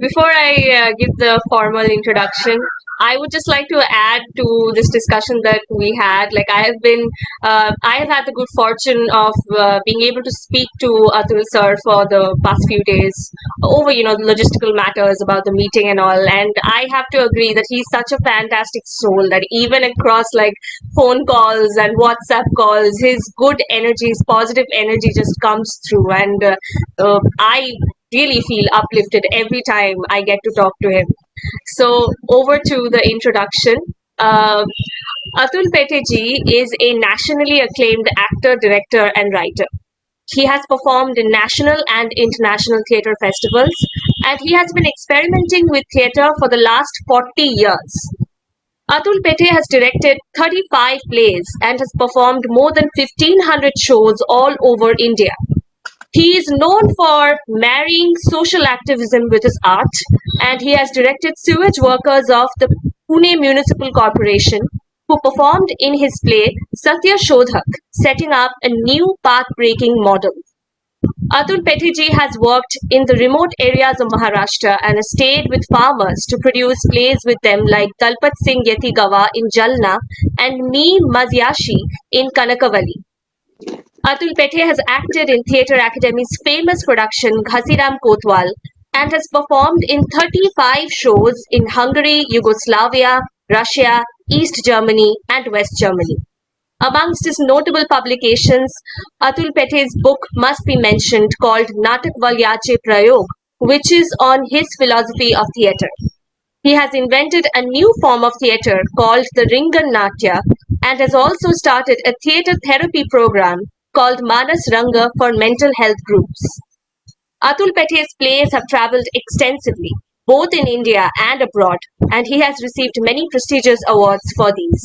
Before I give the formal introduction, I would just like to add to this discussion that we had. Like I have had the good fortune of being able to speak to Atul sir for the past few days over, the logistical matters about the meeting and all. And I have to agree that he's such a fantastic soul that even across like phone calls and WhatsApp calls, his good energy, his positive energy just comes through. And I really feel uplifted every time I get to talk to him. So over to the introduction. Uh, Atul Petteji is a nationally acclaimed actor, director, and writer. He has performed in national and international theatre festivals, and he has been experimenting with theatre for the last 40 years. Atul Pete has directed 35 plays and has performed more than 1500 shows all over India. He is known for marrying social activism with his art, and he has directed sewage workers of the Pune Municipal Corporation who performed in his play Satya Shodhak, setting up a new path-breaking model. Atul Petteji has worked in the remote areas of Maharashtra and has stayed with farmers to produce plays with them like Dalpat Singh Yeti Gawa in Jalna and Me Mazyashi in Kanakavalli. Atul Pete has acted in Theatre Academy's famous production Ghasiram Kotwal and has performed in 35 shows in Hungary, Yugoslavia, Russia, East Germany, and West Germany. Amongst his notable publications, Atul Pete's book must be mentioned called Natak Valyache Prayog, which is on his philosophy of theatre. He has invented a new form of theatre called the Ringan Natya and has also started a theatre therapy program called Manas Ranga for mental health groups. Atul Pete's plays have travelled extensively, both in India and abroad, and he has received many prestigious awards for these.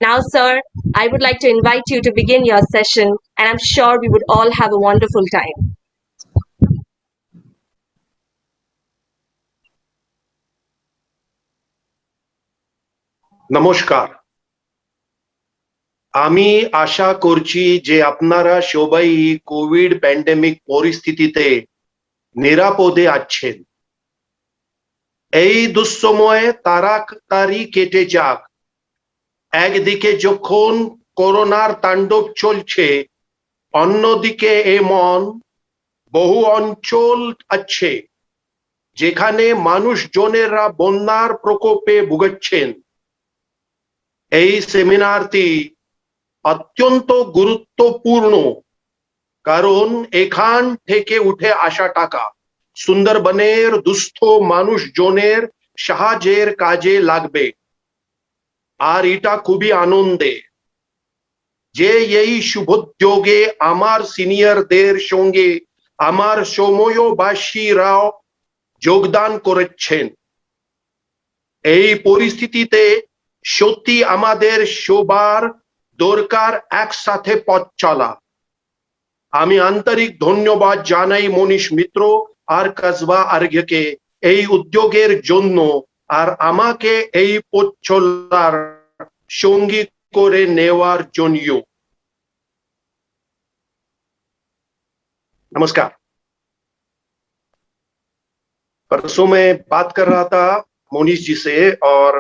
Now, sir, I would like to invite you to begin your session, and I'm sure we would all have a wonderful time. নমস্কার। আমি আশা করছি যে আপনারা সবাই Covid pandemic পরিস্থিতিতে নিরাপদে আছেন। এই দুঃসময়ে তাড়াতাড়ি কেটে যাক। একদিকে যখন করোনার তাণ্ডব চলছে, অন্যদিকে এমন বহু অঞ্চল আছে যেখানে মানুষজনেরা বন্যার প্রকোপে ভুগছেন। এই সেমিনারটি অত্যন্ত গুরুত্বপূর্ণ, কারণ এখান থেকে উঠে আসা টাকা সুন্দরবনের দুস্থ মানুষজনের সাহায্যের কাজে লাগবে। আর এটা খুবই আনন্দের যে এই শুভোদ্যোগে আমার সিনিয়রদের সঙ্গে আমার সমবয়সীরাও যোগদান করেছেন। এই পরিস্থিতিতে সত্যি আমাদের সবার দরকার একসাথে পথ চলা। আমি আন্তরিক ধন্যবাদ জানাই মনীষ মিত্র আর কসবা আর্ঘ্যকে এই উদ্যোগের জন্য আর আমাকে এই পথ চলার সঙ্গী করে নেওয়ার জন্য। नमस्कार। परसों मैं बात कर रहा था मोनीश जी से और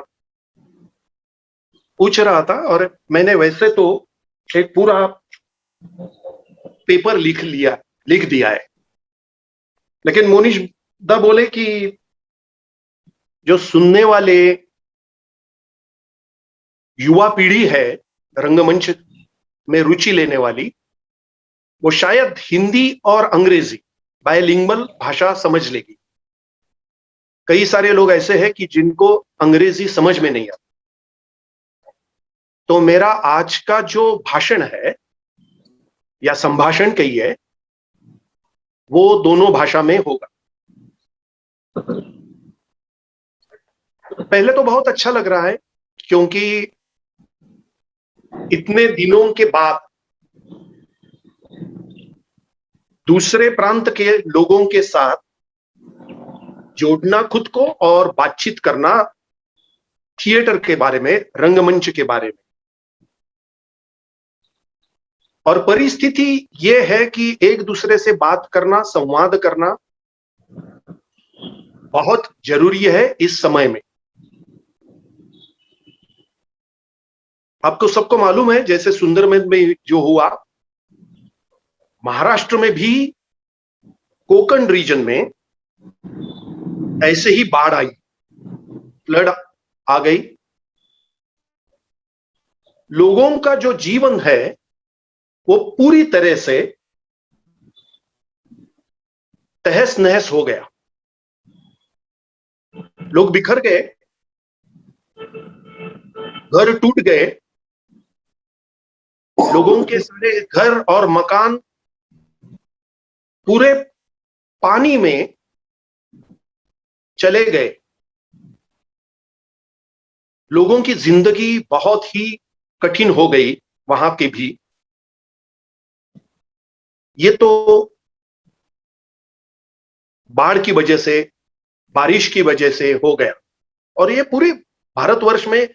पूछ रहा था, और मैंने वैसे तो एक पूरा पेपर लिख दिया है, लेकिन मोनीश दा बोले कि जो सुनने वाले युवा पीढ़ी है रंगमंच में रुचि लेने वाली, वो शायद हिंदी और अंग्रेजी बायलिंगुअल भाषा समझ लेगी। कई सारे लोग ऐसे हैं कि जिनको अंग्रेजी समझ में नहीं आता। तो मेरा आज का जो भाषण है या संभाषण कहिए, वो दोनों भाषा में होगा। पहले तो बहुत अच्छा लग रहा है, क्योंकि इतने दिनों के बाद दूसरे प्रांत के लोगों के साथ जोड़ना खुद को और बातचीत करना थिएटर के बारे में, रंगमंच के बारे में। और परिस्थिति ये है कि एक दूसरे से बात करना, संवाद करना बहुत जरूरी है इस समय में। आपको सबको मालूम है जैसे सुंदरबन में जो हुआ, महाराष्ट्र में भी कोंकण रीजन में ऐसे ही बाढ़ आई, फ्लड आ गई। लोगों का जो जीवन है वो पूरी तरह से तहस नहस हो गया। लोग बिखर गए, घर टूट गए, लोगों के सारे घर और मकान पूरे पानी में चले गए। लोगों की जिंदगी बहुत ही कठिन हो गई वहां की भी। ये तो बाढ़ की वजह से, बारिश की वजह से हो गया, और ये पूरे भारतवर्ष में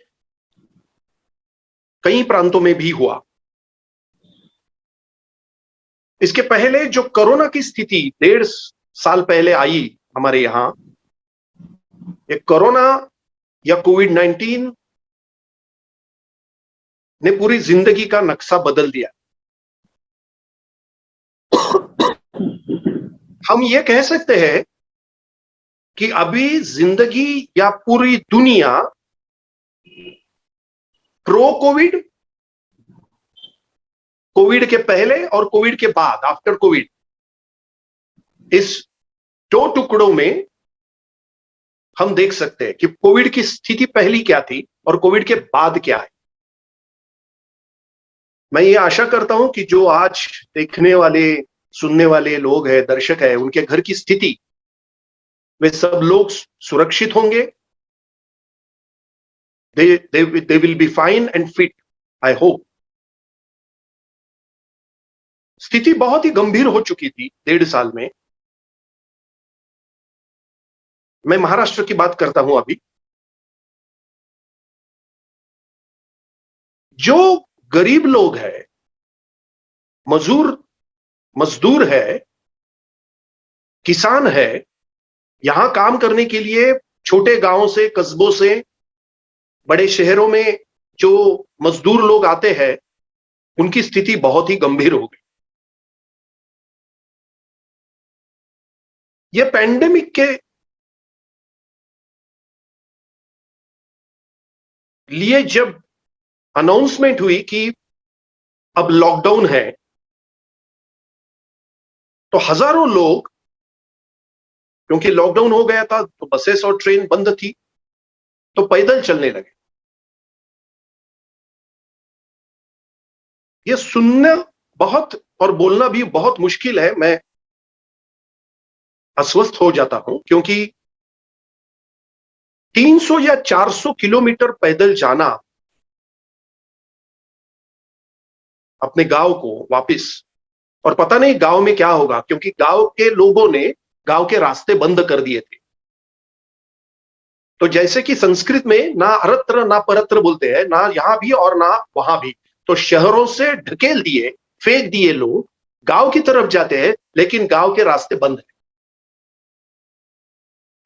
कई प्रांतों में भी हुआ। इसके पहले जो कोरोना की स्थिति 1.5 साल पहले आई हमारे यहां, ये कोरोना या कोविड-19 ने पूरी जिंदगी का नक्शा बदल दिया। हम ये कह सकते हैं कि अभी जिंदगी या पूरी दुनिया प्रो कोविड, कोविड के पहले और कोविड के बाद, आफ्टर कोविड, इस दो टुकड़ों में हम देख सकते हैं कि कोविड की स्थिति पहली क्या थी और कोविड के बाद क्या है। मैं ये आशा करता हूं कि जो आज देखने वाले, सुनने वाले लोग हैं, दर्शक हैं, उनके घर की स्थिति, वे सब लोग सुरक्षित होंगे। they will be fine and fit, I hope। स्थिति बहुत ही गंभीर हो चुकी थी 1.5 साल में। मैं महाराष्ट्र की बात करता हूं अभी। जो गरीब लोग हैं, मजदूर है, किसान है, यहां काम करने के लिए छोटे गांवों से, कस्बों से बड़े शहरों में जो मजदूर लोग आते हैं, उनकी स्थिति बहुत ही गंभीर हो गई। ये पैंडेमिक के लिए जब अनाउंसमेंट हुई कि अब लॉकडाउन है, तो हजारों लोग, क्योंकि लॉकडाउन हो गया था तो बसेस और ट्रेन बंद थी, तो पैदल चलने लगे। ये सुनना बहुत और बोलना भी बहुत मुश्किल है। मैं अस्वस्थ हो जाता हूं, क्योंकि 300 या 400 किलोमीटर पैदल जाना अपने गांव को वापस, और पता नहीं गांव में क्या होगा, क्योंकि गांव के लोगों ने गांव के रास्ते बंद कर दिए थे। तो जैसे कि संस्कृत में ना अरत्र ना परत्र बोलते हैं, ना यहां भी और ना वहां भी, तो शहरों से ढकेल दिए, फेंक दिए लोग, गांव की तरफ जाते हैं, लेकिन गांव के रास्ते बंद है।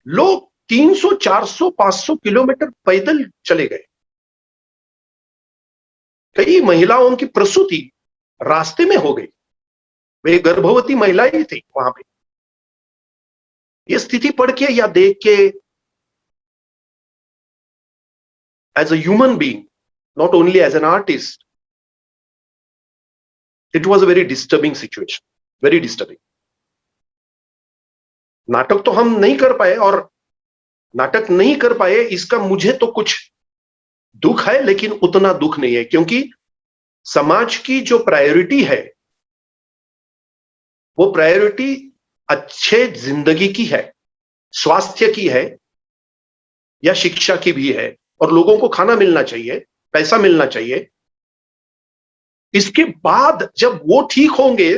लोग 300, 400, 500 किलोमीटर पैदल चले गए। कई महिलाओं की प्रसूति रास्ते में हो गई, वे गर्भवती महिलाएं थी वहां पे। ये स्थिति पढ़ के या देख के, as a human being, not only as an artist, it was a very disturbing situation, very disturbing. नाटक तो हम नहीं कर पाए, और नाटक नहीं कर पाए इसका मुझे तो कुछ दुख है, लेकिन उतना दुख नहीं है, क्योंकि समाज की जो प्रायोरिटी है, वो प्रायोरिटी अच्छे जिंदगी की है, स्वास्थ्य की है, या शिक्षा की भी है, और लोगों को खाना मिलना चाहिए, पैसा मिलना चाहिए। इसके बाद जब वो ठीक होंगे,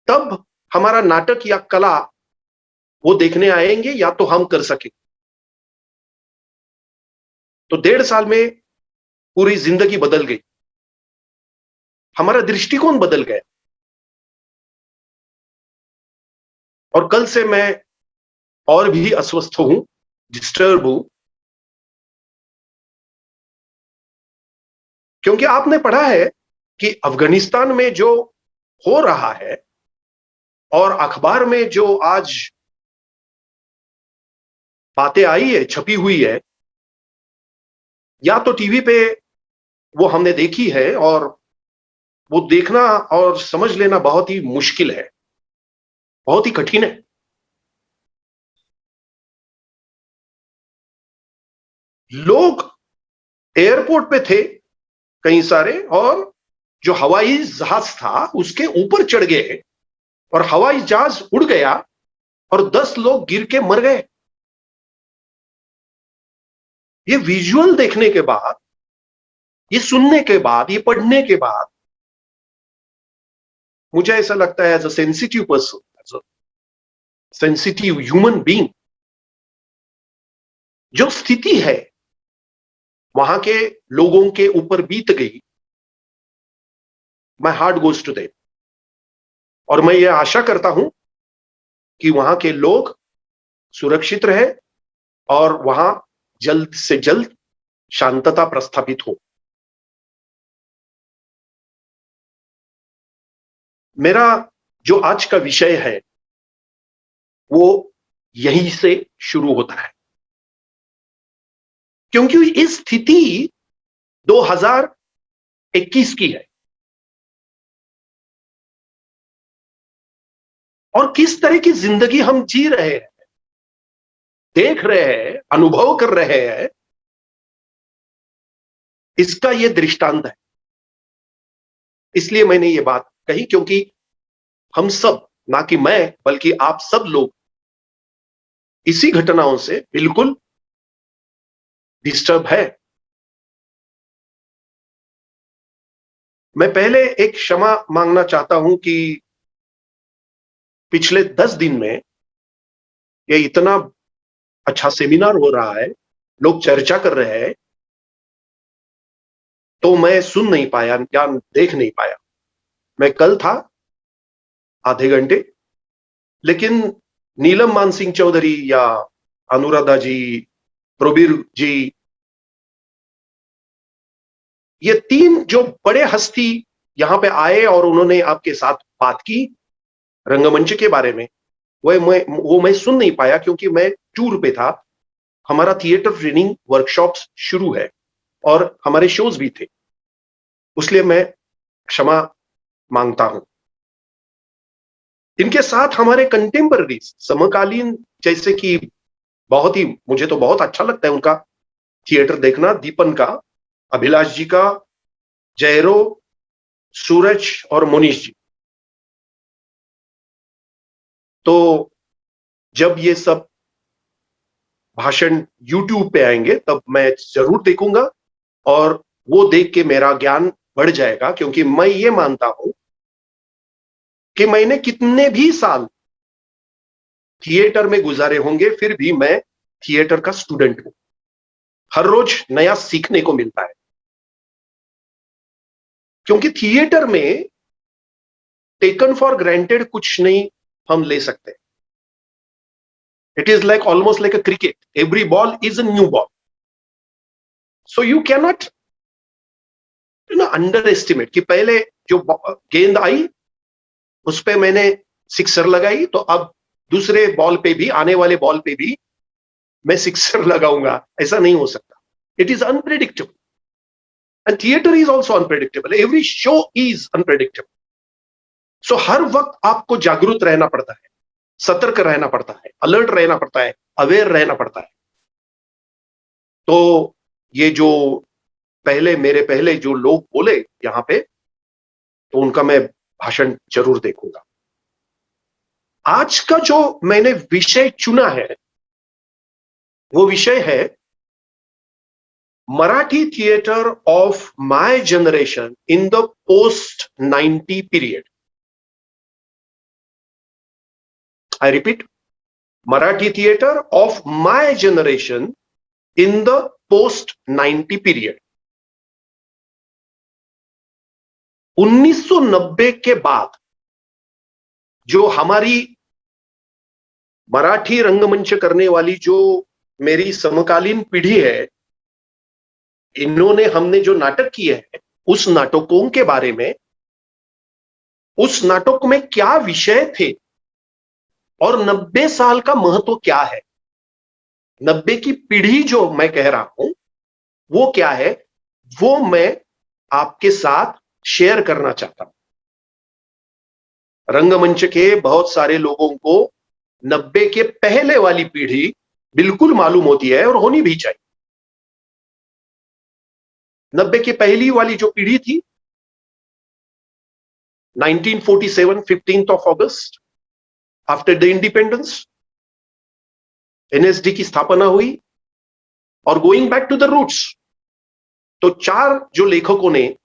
तब हमारा नाटक या कला वो देखने आएंगे, या तो हम कर सके। तो 1.5 साल में पूरी जिंदगी बदल गई, हमारा दृष्टिकोण बदल गया। और कल से मैं और भी अस्वस्थ हूं, डिस्टर्ब हूं, क्योंकि आपने पढ़ा है कि अफगानिस्तान में जो हो रहा है और अखबार में जो आज बातें आई है, छपी हुई है, या तो टीवी पे वो हमने देखी है, और वो देखना और समझ लेना बहुत ही मुश्किल है, बहुत ही कठिन है। लोग एयरपोर्ट पे थे कई सारे, और जो हवाई जहाज था उसके ऊपर चढ़ गए, और हवाई जहाज उड़ गया और 10 लोग गिर के मर गए। ये विजुअल देखने के बाद, ये सुनने के बाद, ये पढ़ने के बाद मुझे ऐसा लगता है, as a sensitive person, as a sensitive human being, जो स्थिति है वहां के लोगों के ऊपर बीत गई, my heart goes to them. और मैं ये आशा करता हूं कि वहां के लोग सुरक्षित रहे और वहां जल्द से जल्द शांतता प्रस्थापित हो। मेरा जो आज का विषय है वो यहीं से शुरू होता है, क्योंकि इस स्थिति 2021 की है, और किस तरह की जिंदगी हम जी रहे हैं, देख रहे हैं, अनुभव कर रहे हैं, इसका यह दृष्टांत है। इसलिए मैंने ये बात कही, क्योंकि हम सब, ना कि मैं बल्कि आप सब लोग, इसी घटनाओं से बिल्कुल डिस्टर्ब है। मैं पहले एक क्षमा मांगना चाहता हूं कि पिछले 10 दिन में ये इतना अच्छा सेमिनार हो रहा है, लोग चर्चा कर रहे हैं, तो मैं सुन नहीं पाया या देख नहीं पाया। मैं कल था आधे घंटे, लेकिन नीलम मानसिंह चौधरी या अनुराधा जी, प्रबीर जी, ये 3 जो बड़े हस्ती यहां पे आए और उन्होंने आपके साथ बात की रंगमंच के बारे में, वो मैं सुन नहीं पाया, क्योंकि मैं टूर पे था। हमारा थिएटर ट्रेनिंग वर्कशॉप्स शुरू है और हमारे शोज भी थे, इसलिए मैं क्षमा मांगता हूं। इनके साथ हमारे कंटेम्पररी, समकालीन, जैसे कि बहुत ही, मुझे तो बहुत अच्छा लगता है उनका थिएटर देखना, दीपन का, अभिलाष जी का, जयरो, सूरज और मोनीश जी। तो जब ये सब भाषण यूट्यूब पे आएंगे तब मैं जरूर देखूंगा, और वो देख के मेरा ज्ञान बढ़ जाएगा, क्योंकि मैं ये मानता हूं कि मैंने कितने भी साल थिएटर में गुजारे होंगे, फिर भी मैं थिएटर का स्टूडेंट हूं। हर रोज नया सीखने को मिलता है, क्योंकि थिएटर में टेकन फॉर ग्रांटेड कुछ नहीं हम ले सकते। It is like almost like a cricket, every ball is a new ball, so you cannot under estimate कि पहले जो गेंद आई उस पे मैंने सिक्सर लगाई, तो अब दूसरे बॉल पे भी, आने वाले बॉल पे भी मैं सिक्सर लगाऊंगा, ऐसा नहीं हो सकता। It is unpredictable, and theatre is also unpredictable, every show is unpredictable. So हर वक्त आपको जागरूक रहना पड़ता है, सतर्क रहना पड़ता है, अलर्ट रहना पड़ता है, अवेयर रहना पड़ता है। तो ये जो मेरे पहले जो लोग बोले यहां पे, तो उनका मैं भाषण जरूर देखूंगा। आज का जो मैंने विषय चुना है वो विषय है Marathi theatre of my generation in the post 90 period. I repeat, Marathi theatre of my generation in the post 90 period. 1990 के बाद जो हमारी मराठी रंगमंच करने वाली जो मेरी समकालीन पीढ़ी है, इन्होंने हमने जो नाटक किए हैं उस नाटकों के बारे में, उस नाटक में क्या विषय थे और 90 साल का महत्व क्या है, 90 की पीढ़ी जो मैं कह रहा हूं वो क्या है, वो मैं आपके साथ शेयर करना चाहता हूं। रंगमंच के बहुत सारे लोगों को 90 के पहले वाली पीढ़ी बिल्कुल मालूम होती है और होनी भी चाहिए। 90 की पहली वाली जो पीढ़ी थी, 1947 15th of August, after the independence NSD की स्थापना हुई, और going back to the roots, तो चार जो लेखकों ने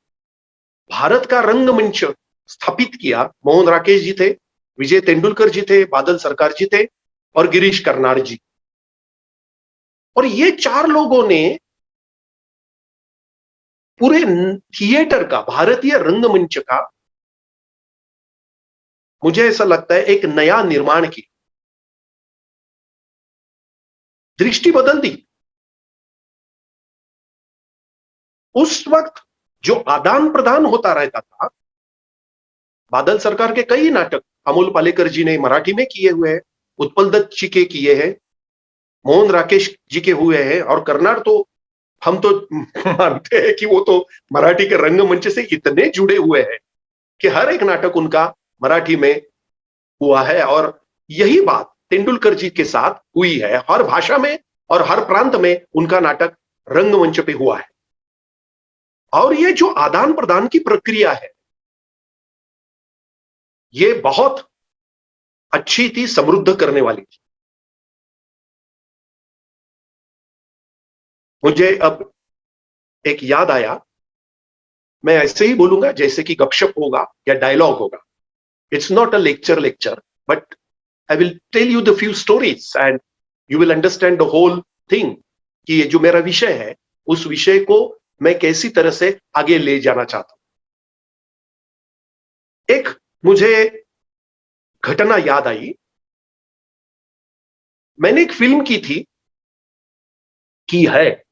भारत का रंगमंच स्थापित किया, मोहन राकेश जी थे, विजय तेंदुलकर जी थे, बादल सरकार जी थे और गिरीश कर्नाड जी। और ये चार लोगों ने पूरे थिएटर का, भारतीय रंगमंच का, मुझे ऐसा लगता है एक नया निर्माण किया, दृष्टि बदल दी। उस वक्त जो आदान प्रदान होता रहता था, बादल सरकार के कई नाटक अमोल पालेकर जी ने मराठी में किए हुए हैं, उत्पल दत्त जी के किए हैं, मोहन राकेश जी के हुए हैं, और कर्नाड तो हम तो मानते हैं कि वो तो मराठी के रंगमंच से इतने जुड़े हुए हैं कि हर एक नाटक उनका मराठी में हुआ है। और यही बात तेंदुलकर जी के साथ हुई है, हर भाषा में और हर प्रांत में उनका नाटक रंगमंच पे हुआ है। और ये जो आदान प्रदान की प्रक्रिया है, ये बहुत अच्छी थी, समृद्ध करने वाली थी। मुझे अब एक याद आया, मैं ऐसे ही बोलूंगा जैसे कि गपशप होगा या डायलॉग होगा। It's not a lecture, but I will tell you the few stories and you will understand the whole thing, कि ये जो मेरा विषय है उस विषय को मैं कैसी तरह से आगे ले जाना चाहता हूं। एक मुझे घटना याद आई, मैंने एक फिल्म की है,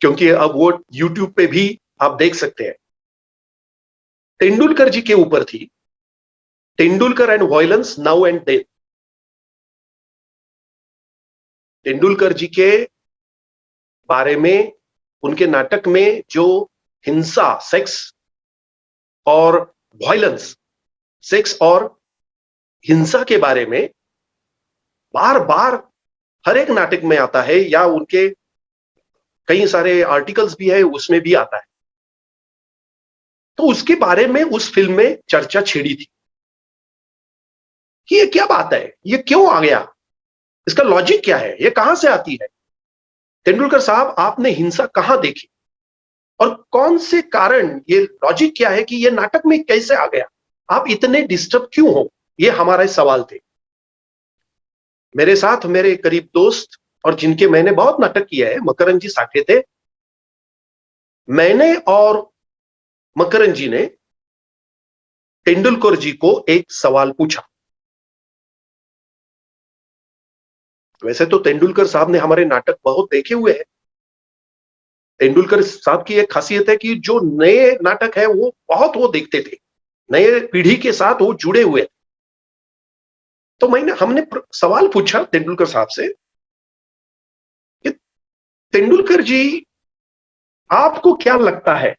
क्योंकि अब वो यूट्यूब पे भी आप देख सकते हैं, तेंदुलकर जी के ऊपर थी, Tendulkar and violence now and then. Tendulkar ji के बारे में, उनके नाटक में जो हिंसा, सेक्स और वायलेंस, सेक्स और हिंसा के बारे में बार बार हर एक नाटक में आता है, या उनके कई सारे आर्टिकल्स भी है उसमें भी आता है। तो उसके बारे में उस फिल्म में चर्चा छिड़ी थी कि ये क्या बात है, ये क्यों आ गया, इसका लॉजिक क्या है, ये कहां से आती है। तेंदुलकर साहब, आपने हिंसा कहां देखी और कौन से कारण, ये लॉजिक क्या है कि ये नाटक में कैसे आ गया, आप इतने डिस्टर्ब क्यों हो, ये हमारे सवाल थे। मेरे साथ मेरे करीब दोस्त और जिनके मैंने बहुत नाटक किया है, मकरन जी साथे थे। मैंने और मकरन जी ने तेंदुलकर जी को एक सवाल पूछा। वैसे तो तेंदुलकर साहब ने हमारे नाटक बहुत देखे हुए हैं। तेंदुलकर साहब की एक खासियत है कि जो नए नाटक है वो बहुत वो देखते थे, नए पीढ़ी के साथ वो जुड़े हुए। तो हमने सवाल पूछा तेंदुलकर साहब से कि तेंदुलकर जी, आपको क्या लगता है,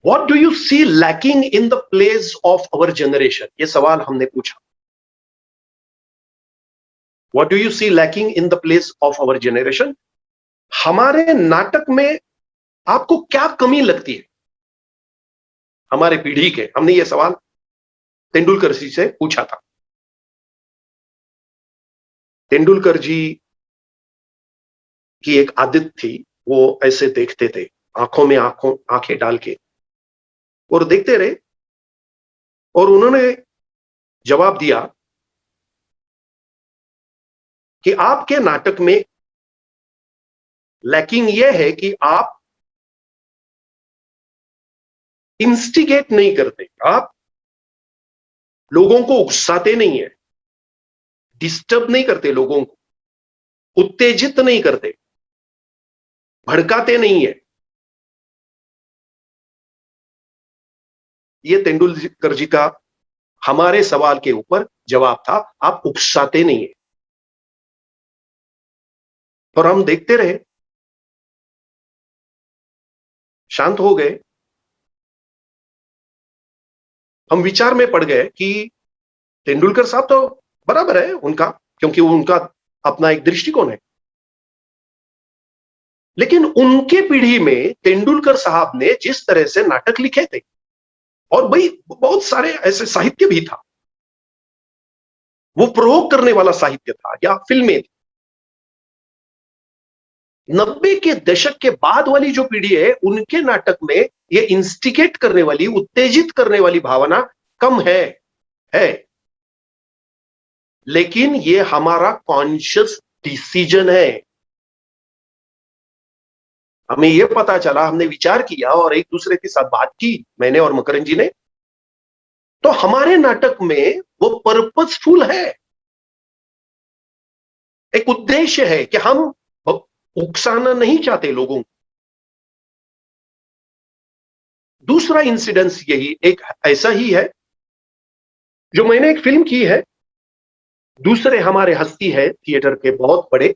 what do you see lacking in the place of our generation, ये सवाल हमने पूछा। What do you see lacking in the place of our generation, हमारे नाटक में आपको क्या कमी लगती है, हमारे पीढ़ी के, हमने ये सवाल तेंदुलकर जी से पूछा था। तेंदुलकर जी की एक आदत थी, वो ऐसे देखते थे, आंखों में आंखें डाल के, और देखते रहे, और उन्होंने जवाब दिया कि आपके नाटक में लैकिंग यह है कि आप इंस्टिगेट नहीं करते, आप लोगों को उकसाते नहीं है, डिस्टर्ब नहीं करते लोगों को, उत्तेजित नहीं करते, भड़काते नहीं है। ये तेंदुलकर जी का हमारे सवाल के ऊपर जवाब था, आप उकसाते नहीं है। और हम देखते रहे, शांत हो गए। हम विचार में पड़ गए कि तेंदुलकर साहब तो बराबर है उनका, क्योंकि वो उनका अपना एक दृष्टिकोण है, लेकिन उनके पीढ़ी में तेंदुलकर साहब ने जिस तरह से नाटक लिखे थे, और भाई बहुत सारे ऐसे साहित्य भी था, वो प्रोवोक करने वाला साहित्य था या फिल्में थी। 90 के दशक के बाद वाली जो पीढ़ी है, उनके नाटक में ये इंस्टिगेट करने वाली, उत्तेजित करने वाली भावना कम है। लेकिन ये हमारा कॉन्शियस डिसीजन है। हमें यह पता चला, हमने विचार किया और एक दूसरे के साथ बात की, मैंने और मकरन जी ने, तो हमारे नाटक में वो पर्पसफुल है, एक उद्देश्य है कि हम उकसाना नहीं चाहते लोगों को। दूसरा इंसिडेंस यही एक ऐसा ही है, जो मैंने एक फिल्म की है। दूसरे हमारे हस्ती है थिएटर के बहुत बड़े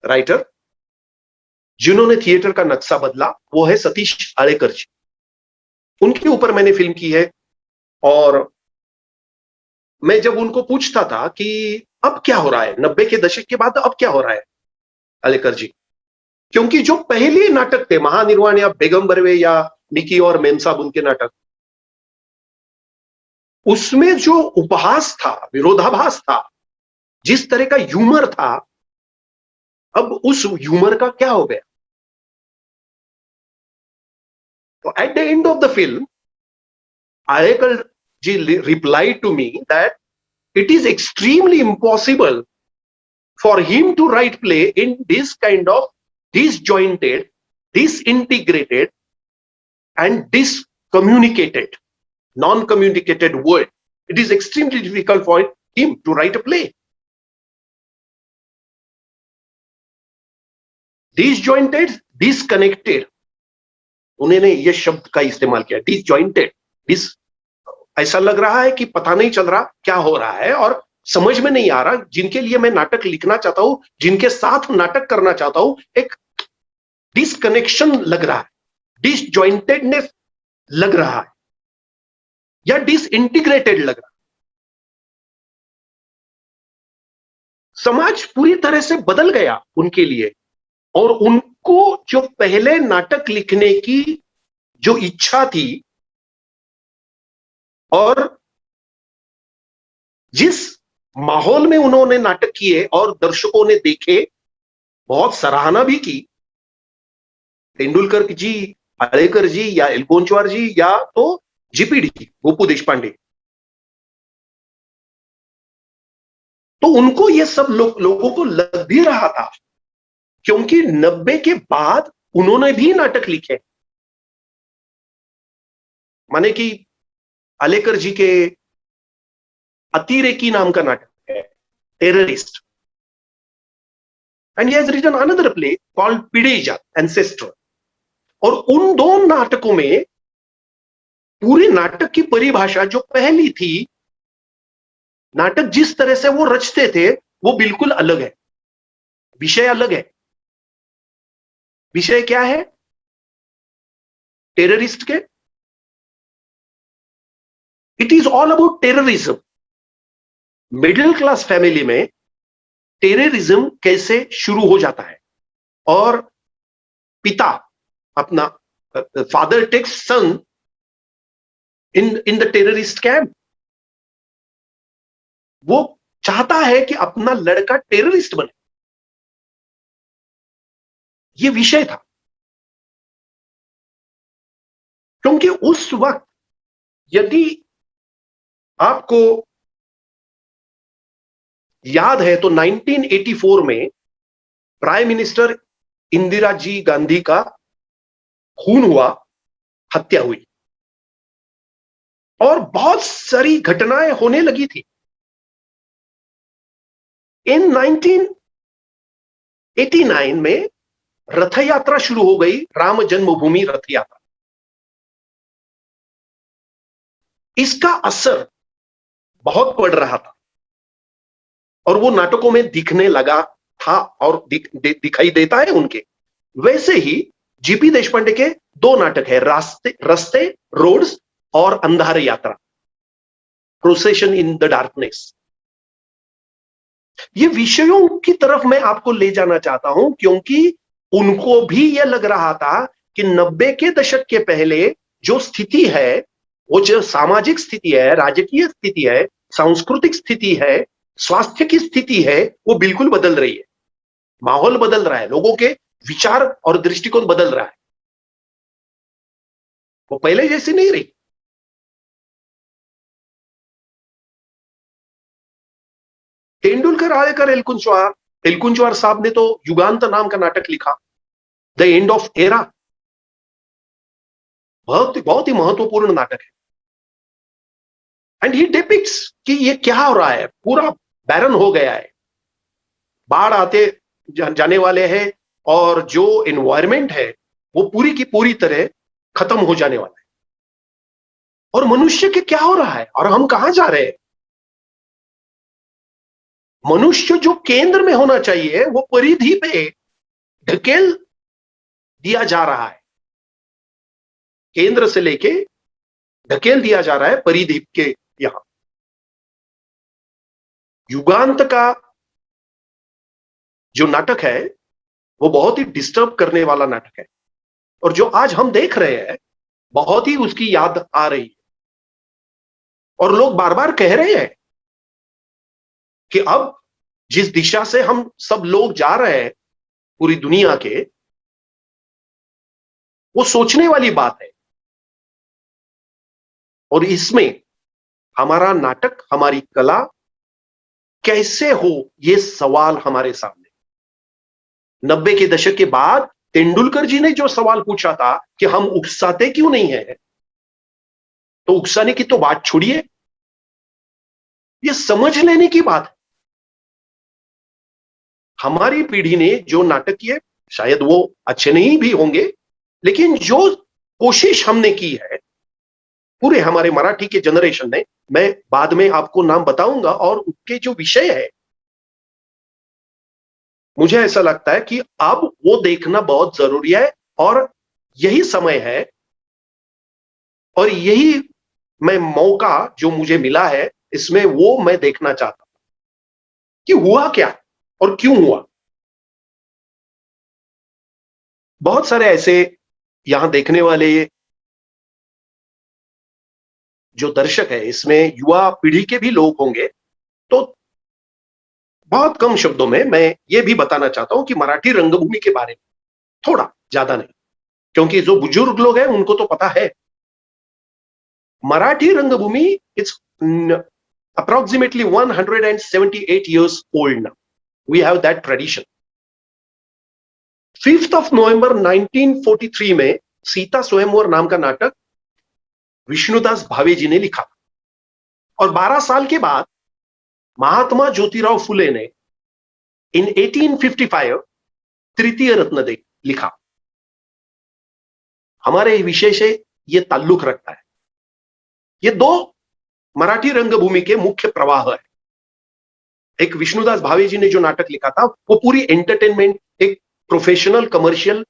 राइटर, जिन्होंने थिएटर का नक्शा बदला, वो है सतीश आळेकर जी। उनके ऊपर मैंने फिल्म की है। और मैं जब उनको पूछता था कि अब क्या हो रहा है 90 के दशक के बाद, अब क्या हो रहा है आलेकर जी, क्योंकि जो पहले नाटक थे महानिर्वाण या बेगम बरवे या निकी और मेम साहब उनके नाटक, उसमें जो उपहास था, विरोधाभास था, जिस तरह का ह्यूमर था, अब उस ह्यूमर का क्या हो गया। तो at the end of the film Alekar ji replied to me that it is extremely impossible for him to write play in this kind of disjointed, disintegrated, and discommunicated, non-communicated word. It is extremely difficult for him to write a play. Disjointed, disconnected. उन्होंने ये शब्द का इस्तेमाल किया, disjointed, ऐसा लग रहा है कि पता नहीं चल रहा क्या हो रहा है और समझ में नहीं आ रहा। जिनके लिए मैं नाटक लिखना चाहता हूं, जिनके साथ नाटक करना चाहता हूं, एक डिसकनेक्शन लग रहा है, डिसजॉइंटेडनेस लग रहा है, या डिसइंटीग्रेटेड लग रहा है। समाज पूरी तरह से बदल गया उनके लिए, और उनको जो पहले नाटक लिखने की जो इच्छा थी और जिस माहौल में उन्होंने नाटक किए और दर्शकों ने देखे, बहुत सराहना भी की, तेंदुलकर जी, आळेकर जी या एल्कोंचवार जी या तो जीपीडी गोपू देशपांडे, तो उनको ये सब लोगों को लग भी रहा था, क्योंकि 90 के बाद उन्होंने भी नाटक लिखे। माने कि आलेकर जी के अतिरेकी नाम का नाटक है, terrorist, and he has written another play called पिडेजा एंसेस्टर। और उन दो नाटकों में पूरी नाटक की परिभाषा जो पहली थी, नाटक जिस तरह से वो रचते थे वो बिल्कुल अलग है, विषय अलग है। विषय क्या है टेररिस्ट के? It is all about terrorism. Middle class family में टेररिज्म कैसे शुरू हो जाता है, और पिता अपना father takes son in the terrorist camp. वो चाहता है कि अपना लड़का टेररिस्ट बने, ये विषय था। क्योंकि उस वक्त यदि आपको याद है तो 1984 में प्राइम मिनिस्टर इंदिरा जी गांधी का खून हुआ, हत्या हुई, और बहुत सारी घटनाएं होने लगी थी। इन 1989 में रथ यात्रा शुरू हो गई, राम जन्मभूमि रथ यात्रा। इसका असर बहुत पड़ रहा था और वो नाटकों में दिखने लगा था और दिखाई देता है उनके। वैसे ही जीपी देशपांडे के दो नाटक है, रस्ते रोड्स और अंधार यात्रा, प्रोसेशन इन द डार्कनेस। ये विषयों की तरफ मैं आपको ले जाना चाहता हूं क्योंकि उनको भी यह लग रहा था कि 90 के दशक के पहले जो स्थिति है, वो जो सामाजिक स्थिति है, राजकीय स्थिति है, सांस्कृतिक स्थिति है, स्वास्थ्य की स्थिति है, वो बिल्कुल बदल रही है। माहौल बदल रहा है, लोगों के विचार और दृष्टिकोण बदल रहा है, वो पहले जैसी नहीं रही। तेंदुलकर आलेकर एलकुंचवार साहब ने तो युगांत नाम का नाटक लिखा, द एंड ऑफ एरा, बहुत ही महत्वपूर्ण नाटक है। एंड ही डिपिक्ट्स कि ये क्या हो रहा है, पूरा बैरन हो गया है, बाढ़ आते जाने वाले हैं और जो एनवायरमेंट है वो पूरी की पूरी तरह खत्म हो जाने वाला है। और मनुष्य के क्या हो रहा है और हम कहां जा रहे हैं। मनुष्य जो केंद्र में होना चाहिए वो परिधि पे ढकेल दिया जा रहा है, केंद्र से लेके ढकेल दिया जा रहा है परिधि के यहां। युगांत का जो नाटक है वो बहुत ही डिस्टर्ब करने वाला नाटक है और जो आज हम देख रहे हैं बहुत ही उसकी याद आ रही है। और लोग बार बार कह रहे हैं कि अब जिस दिशा से हम सब लोग जा रहे हैं पूरी दुनिया के, वो सोचने वाली बात है। और इसमें हमारा नाटक, हमारी कला कैसे हो, ये सवाल हमारे सामने। 90 के दशक के बाद तेंदुलकर जी ने जो सवाल पूछा था कि हम उकसाते क्यों नहीं है, तो उकसाने की तो बात छोड़िए, ये समझ लेने की बात है। हमारी पीढ़ी ने जो नाटक किए शायद वो अच्छे नहीं भी होंगे, लेकिन जो कोशिश हमने की है पूरे हमारे मराठी के जनरेशन ने, मैं बाद में आपको नाम बताऊंगा, और उनके जो विषय है मुझे ऐसा लगता है कि अब वो देखना बहुत जरूरी है। और यही समय है और यही मैं मौका जो मुझे मिला है इसमें वो मैं देखना चाहता हूं कि हुआ क्या और क्यों हुआ। बहुत सारे ऐसे यहां देखने वाले जो दर्शक है, इसमें युवा पीढ़ी के भी लोग होंगे, तो बहुत कम शब्दों में मैं ये भी बताना चाहता हूं कि मराठी रंगभूमि के बारे में थोड़ा, ज्यादा नहीं, क्योंकि जो बुजुर्ग लोग हैं उनको तो पता है। मराठी रंगभूमि it's approximately 178 years old now. We have that tradition. 5th of November 1943 में सीता स्वयंवर नाम का नाटक विष्णुदास भावे जी ने लिखा और 12 साल के बाद महात्मा ज्योतिराव फुले ने इन 1855 तृतीय रत्न दे लिखा। हमारे विषय से यह ताल्लुक रखता है। ये दो मराठी रंगभूमि के मुख्य प्रवाह है। एक विष्णुदास भावे जी ने जो नाटक लिखा था वो पूरी एंटरटेनमेंट, एक प्रोफेशनल कमर्शियल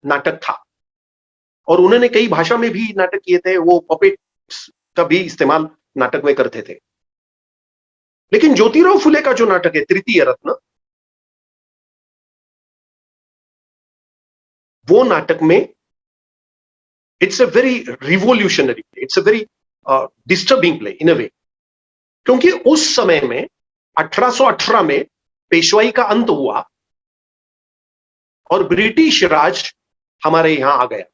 नाटक था और उन्होंने कई भाषा में भी नाटक किए थे, वो पपेट्स का भी इस्तेमाल नाटक में करते थे। लेकिन ज्योतिराव फुले का जो नाटक है तृतीय रत्न, वो नाटक में it's a very revolutionary, it's a very disturbing play in a way, क्योंकि उस समय में 1818 में पेशवाई का अंत हुआ और ब्रिटिश राज हमारे यहां आ गया।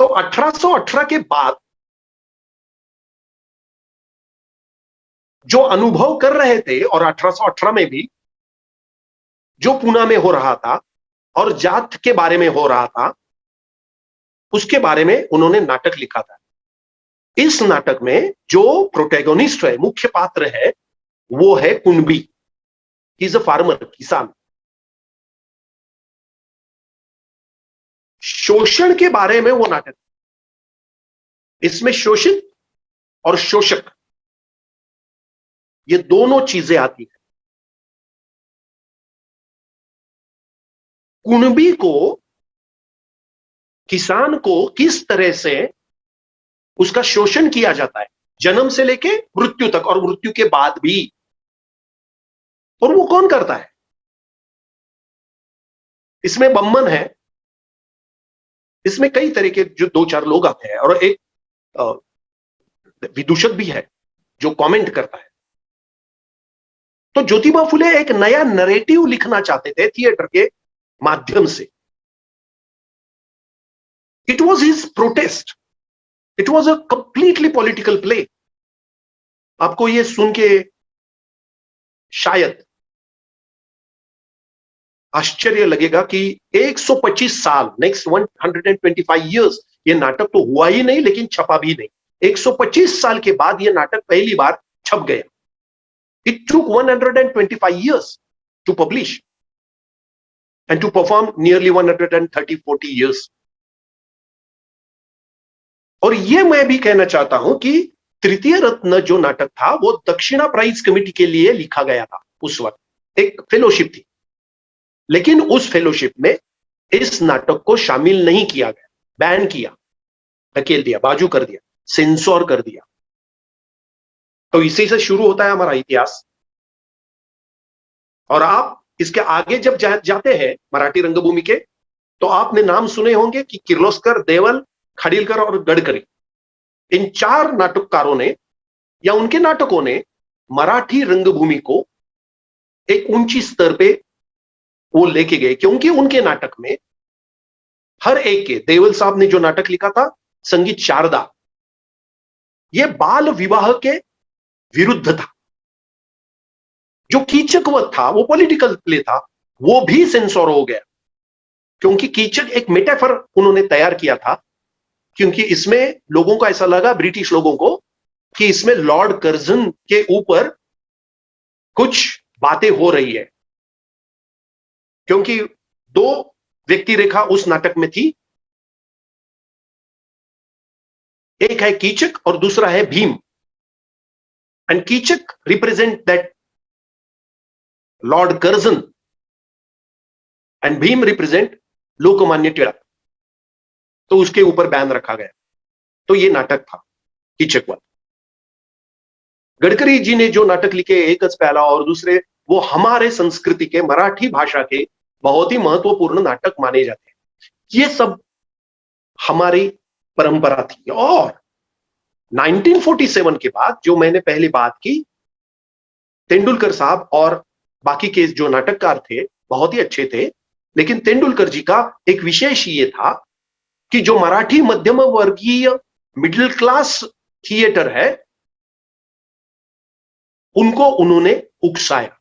तो 1818 के बाद जो अनुभव कर रहे थे और 1818 में भी जो पूना में हो रहा था और जात के बारे में हो रहा था, उसके बारे में उन्होंने नाटक लिखा था। इस नाटक में जो प्रोटैगोनिस्ट है, मुख्य पात्र है, वो है Kunbi. He is a farmer, किसान। शोषण के बारे में वो नाटक, इसमें शोषित और शोषक ये दोनों चीजें आती है। कुणबी को, किसान को किस तरह से उसका शोषण किया जाता है जन्म से लेके मृत्यु तक, और मृत्यु के बाद भी, और वो कौन करता है? इसमें बम्मन है, इसमें कई तरह के जो दो चार लोग आते हैं, और एक विदूषक भी है जो कमेंट करता है। तो ज्योतिबा फुले एक नया नरेटिव लिखना चाहते थे थिएटर के माध्यम से। It was his protest, it was a completely political play. आपको ये सुन के शायद आश्चर्य लगेगा कि 125 साल, नेक्स्ट 125 इयर्स, ये नाटक तो हुआ ही नहीं, लेकिन छपा भी नहीं। 125 साल के बाद ये नाटक पहली बार छप गया। It took 125 years to publish and to perform nearly 130-40 years. और ये मैं भी कहना चाहता हूं कि तृतीय रत्न जो नाटक था वो दक्षिणा प्राइज कमेटी के लिए लिखा गया था। उस वक्त एक फेलोशिप थी, लेकिन उस फेलोशिप में इस नाटक को शामिल नहीं किया गया, बैन किया, धकेल दिया, बाजू कर दिया, सेंसर कर दिया। तो इसी से शुरू होता है हमारा इतिहास। और आप इसके आगे जब जाते हैं मराठी रंगभूमि के, तो आपने नाम सुने होंगे कि किर्लोस्कर, देवल, खाडिलकर और गडकरी, इन चार नाटककारों ने या उनके नाटकों ने मराठी रंगभूमि को एक ऊंची स्तर पे वो लेके गए, क्योंकि उनके नाटक में हर एक के, देवल साहब ने जो नाटक लिखा था संगीत शारदा, ये बाल विवाह के विरुद्ध था। जो कीचकवध था वो पॉलिटिकल प्ले था, वो भी सेंसर हो गया, क्योंकि कीचक एक मेटाफर उन्होंने तैयार किया था, क्योंकि इसमें लोगों को ऐसा लगा, ब्रिटिश लोगों को, कि इसमें लॉर्ड कर्जन के ऊपर कुछ बातें हो रही है, क्योंकि दो व्यक्ति रेखा उस नाटक में थी, एक है कीचक और दूसरा है Bhim. And Kichak represent that Lord Curzon and Bhim represent Lokmanya Tilak. तो उसके ऊपर बैन रखा गया। तो ये नाटक था कीचकवध। गडकरी जी ने जो नाटक लिखे, एकच प्याला और दूसरे, वो हमारे संस्कृति के, मराठी भाषा के बहुत ही महत्वपूर्ण नाटक माने जाते हैं। ये सब हमारी परंपरा थी। और 1947 के बाद जो मैंने पहले बात की, तेंदुलकर साहब और बाकी के जो नाटककार थे बहुत ही अच्छे थे, लेकिन तेंदुलकर जी का एक विशेष ये था कि जो मराठी मध्यम वर्गीय मिडिल क्लास थिएटर है, उनको उन्होंने उकसाया,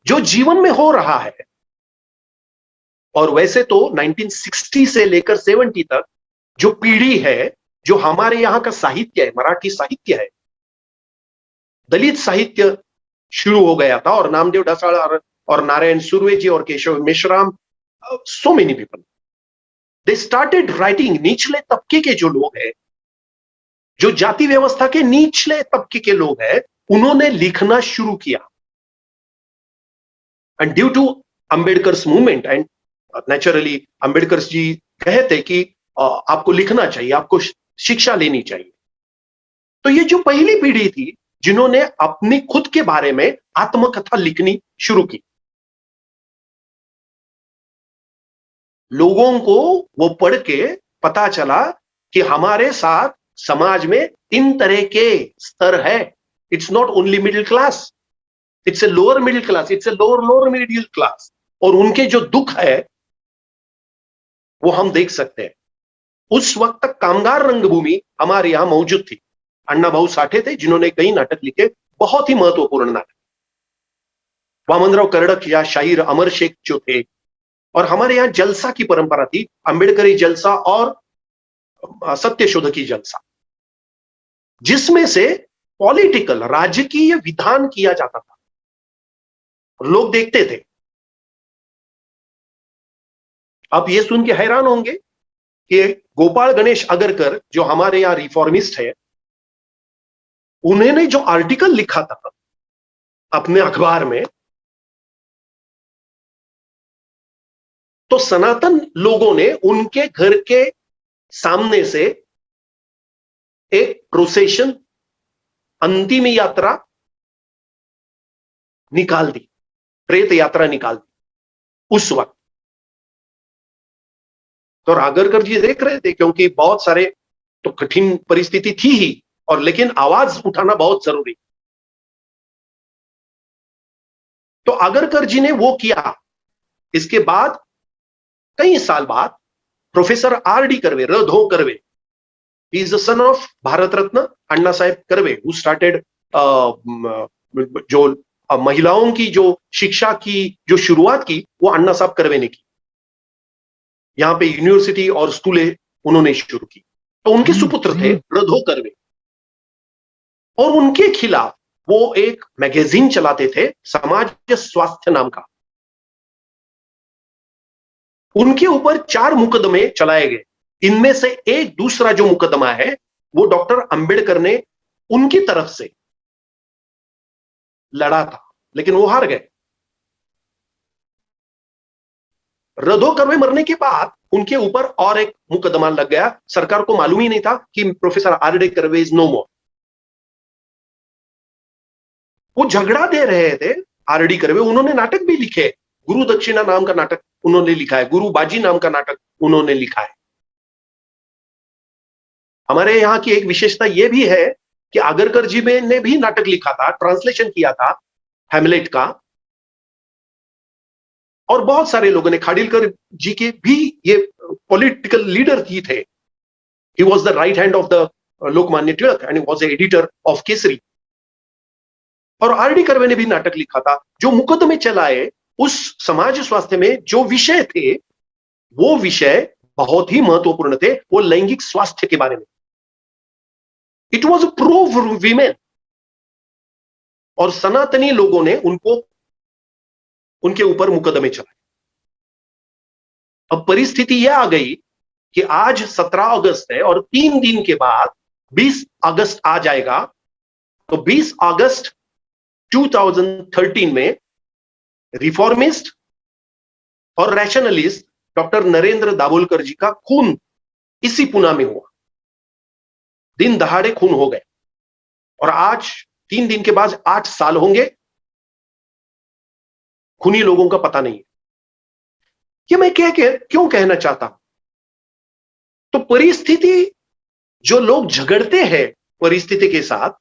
जो जीवन में हो रहा है। और वैसे तो 1960 से लेकर 70 तक जो पीढ़ी है, जो हमारे यहां का साहित्य है, मराठी साहित्य है, दलित साहित्य शुरू हो गया था, और नामदेव ढसाळ और नारायण सुर्वे जी और Keshav Meshram, so many people, they started writing. निचले तबके के जो लोग हैं, जो जाति व्यवस्था के निचले तबके के लोग हैं, उन्होंने लिखना शुरू किया। And due to Ambedkar's movement, and naturally Ambedkar ji कहते कि आपको लिखना चाहिए, आपको शिक्षा लेनी चाहिए। तो ये जो पहली पीढ़ी थी जिन्होंने अपनी खुद के बारे में आत्मकथा लिखनी शुरू की, लोगों को वो पढ़ के पता चला कि हमारे साथ समाज में 3 तरह के स्तर है। It's not only middle class, it's a lower middle class, it's a lower middle class. और उनके जो दुख है वो हम देख सकते हैं। उस वक्त तक कामगार रंगभूमि हमारे यहां मौजूद थी। अण्णा भाऊ साठे थे जिन्होंने कई नाटक लिखे, बहुत ही महत्वपूर्ण नाटक। वामनराव कर्डक या शाहीर अमर शेख जो थे, और हमारे यहां जलसा की परंपरा थी, अंबेडकरी जलसा और सत्यशोधकी जलसा, जिसमें से पॉलिटिकल, राजकीय विधान किया जाता था, लोग देखते थे। आप ये सुन के हैरान होंगे कि गोपाल गणेश अगरकर, जो हमारे यहां रिफॉर्मिस्ट है, उन्होंने जो आर्टिकल लिखा था अपने अखबार में, तो सनातन लोगों ने उनके घर के सामने से एक प्रोसेशन, अंतिम यात्रा निकाल दी, प्रेत यात्रा निकाल दी उस वक्त। तो आगरकर जी देख रहे थे, क्योंकि बहुत सारे तो कठिन परिस्थिति थी ही, और लेकिन आवाज उठाना बहुत जरूरी। तो आगरकर जी ने वो किया। इसके बाद कई साल बाद प्रोफेसर आर डी कर्वे, रधो Karve, is the son of Bharat Ratna Anna Saheb Karve, who started जो महिलाओं की जो शिक्षा की जो शुरुआत की, वो अन्ना साहब कर्वे ने की। यहां पे यूनिवर्सिटी और स्कूलें उन्होंने शुरू की। तो उनके सुपुत्र थे रधो कर्वे, और उनके खिलाफ वो एक मैगजीन चलाते थे, समाज स्वास्थ्य नाम का। उनके ऊपर 4 मुकदमे चलाए गए। इनमें से एक दूसरा जो मुकदमा है, वो डॉक्टर अंबेडकर ने उनकी तरफ से लड़ा था, लेकिन वो हार गए। रधो कर्वे मरने के बाद उनके ऊपर और एक मुकदमा लग गया। सरकार को मालूम ही नहीं था कि professor R D Karve is no more. वो झगड़ा दे रहे थे आर डी कर्वे। उन्होंने नाटक भी लिखे, गुरु दक्षिणा नाम का नाटक उन्होंने लिखा है, गुरु बाजी नाम का नाटक उन्होंने लिखा है। हमारे यहां की एक विशेषता यह भी है कि आगरकर जी ने भी नाटक लिखा था, ट्रांसलेशन किया था हैमलेट का, और बहुत सारे लोगों ने, खाडिलकर जी के भी ये पॉलिटिकल लीडर ही थे। He was the right hand of the Lokmanya Tilak and was editor of Kesari. और आर डी कर्वे ने भी नाटक लिखा था। जो मुकदमे चलाए उस समाज स्वास्थ्य में जो विषय थे, वो विषय बहुत ही महत्वपूर्ण थे। वो लैंगिक स्वास्थ्य के बारे में, इट वॉज प्रो वीमेन। और सनातनी लोगों ने उनको, उनके ऊपर मुकदमे चलाए। अब परिस्थिति यह आ गई कि आज 17 अगस्त है और 3 दिन के बाद 20 अगस्त आ जाएगा। तो 20 अगस्त 2013 में रिफॉर्मिस्ट और रैशनलिस्ट डॉक्टर नरेंद्र दाभोलकर जी का खून इसी पुणे में हुआ। दिन दहाड़े खून हो गए, और आज 3 दिन के बाद 8 साल होंगे, खूनी लोगों का पता नहीं है। ये मैं क्यों कहना चाहता हूं? तो परिस्थिति, जो लोग झगड़ते हैं परिस्थिति के साथ,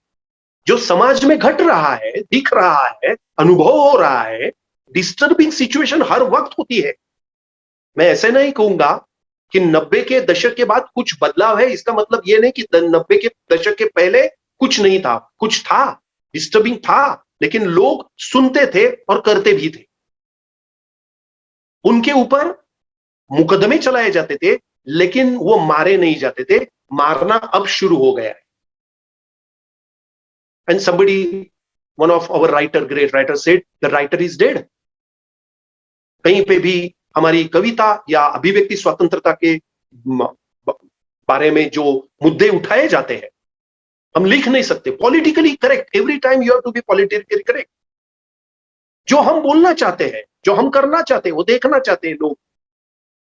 जो समाज में घट रहा है, दिख रहा है, अनुभव हो रहा है, डिस्टर्बिंग सिचुएशन हर वक्त होती है। मैं ऐसे नहीं कहूंगा कि 90 के दशक के बाद कुछ बदलाव है। इसका मतलब यह नहीं कि 90 के दशक के पहले कुछ नहीं था, कुछ था, डिस्टर्बिंग था, लेकिन लोग सुनते थे और करते भी थे। उनके ऊपर मुकदमे चलाए जाते थे, लेकिन वो मारे नहीं जाते थे। मारना अब शुरू हो गया है। And somebody, one of our great writer said, the writer is dead. कहीं पे भी हमारी कविता या अभिव्यक्ति स्वतंत्रता के बारे में जो मुद्दे उठाए जाते हैं, हम लिख नहीं सकते। Politically correct, every time you have to be politically correct. जो हम बोलना चाहते हैं, जो हम करना चाहते हैं, वो देखना चाहते हैं लोग,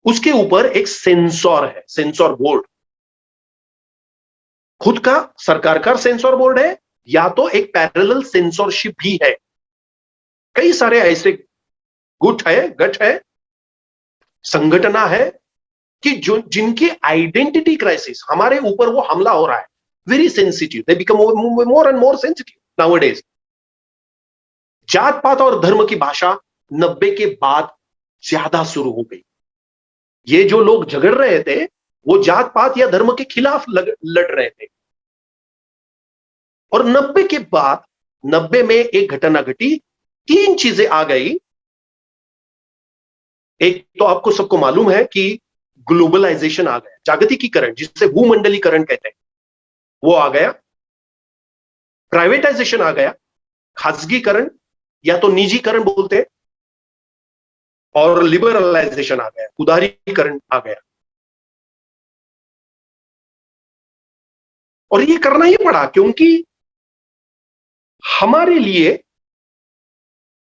उसके ऊपर एक सेंसर है, सेंसर बोर्ड। खुद का सरकार का सेंसर बोर्ड है, या तो एक पैरेलल सेंसरशिप भी है। कई सारे ऐसे गठ है, संगठना है कि जो जिनकी आइडेंटिटी क्राइसिस, हमारे ऊपर वो हमला हो रहा है, very sensitive, they become more and more sensitive nowadays. जात पात और धर्म की भाषा 90 के बाद ज्यादा शुरू हो गई। ये जो लोग झगड़ रहे थे, वो जात पात या धर्म के खिलाफ लड़ रहे थे। और 90 के बाद, 90 में एक घटना घटी, 3 चीजें आ गई। एक तो आपको सबको मालूम है कि ग्लोबलाइजेशन आ गया, जागतिकीकरण, जिसे भूमंडलीकरण कहते हैं, वो आ गया। प्राइवेटाइजेशन आ गया, खासगीकरण या तो निजीकरण बोलते हैं, और लिबरलाइजेशन आ गया, उदारीकरण आ गया। और ये करना ही पड़ा क्योंकि हमारे लिए,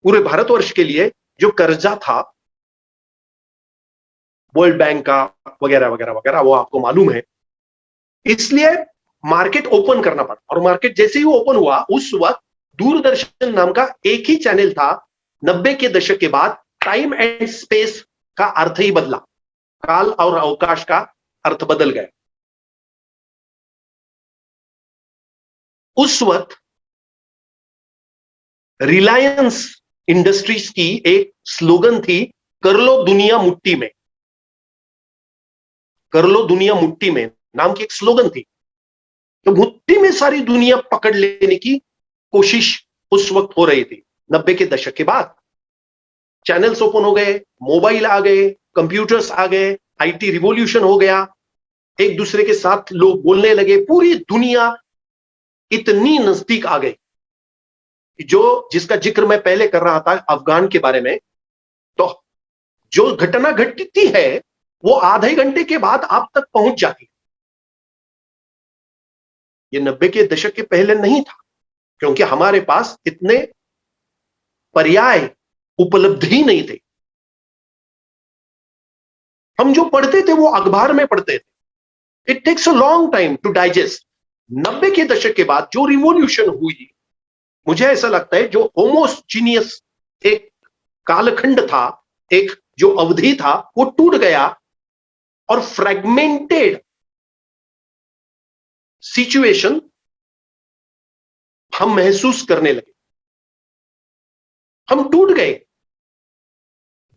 पूरे भारतवर्ष के लिए जो कर्जा था वर्ल्ड बैंक का वगैरह वगैरह वगैरह, वो आपको मालूम है, इसलिए मार्केट ओपन करना पड़ा। और मार्केट जैसे ही ओपन हुआ, उस वक्त दूरदर्शन नाम का एक ही चैनल था। 90 के दशक के बाद टाइम एंड स्पेस का अर्थ ही बदला, काल और अवकाश का अर्थ बदल गया। उस वक्त रिलायंस इंडस्ट्रीज की एक स्लोगन थी, कर लो दुनिया मुट्ठी में, कर लो दुनिया मुट्ठी में नाम की एक स्लोगन थी। तो मुट्ठी में सारी दुनिया पकड़ लेने की कोशिश उस वक्त हो रही थी। 90 के दशक के बाद चैनल्स ओपन हो गए, मोबाइल आ गए, कंप्यूटर्स आ गए, आईटी रिवॉल्यूशन हो गया, एक दूसरे के साथ लोग बोलने लगे, पूरी दुनिया इतनी नजदीक आ गई। जो जिसका जिक्र मैं पहले कर रहा था अफगान के बारे में, तो जो घटना घटती है वो आधे घंटे के बाद आप तक पहुंच जाती है। ये 90 के दशक के पहले नहीं था, क्योंकि हमारे पास इतने पर्याय उपलब्ध ही नहीं थे। हम जो पढ़ते थे वो अखबार में पढ़ते थे। It takes a long time to digest. 90 के दशक के बाद जो रिवॉल्यूशन हुई, मुझे ऐसा लगता है जो होमोजीनियस एक कालखंड था, एक जो अवधि था, वो टूट गया और फ्रेगमेंटेड सिचुएशन हम महसूस करने लगे। हम टूट गए।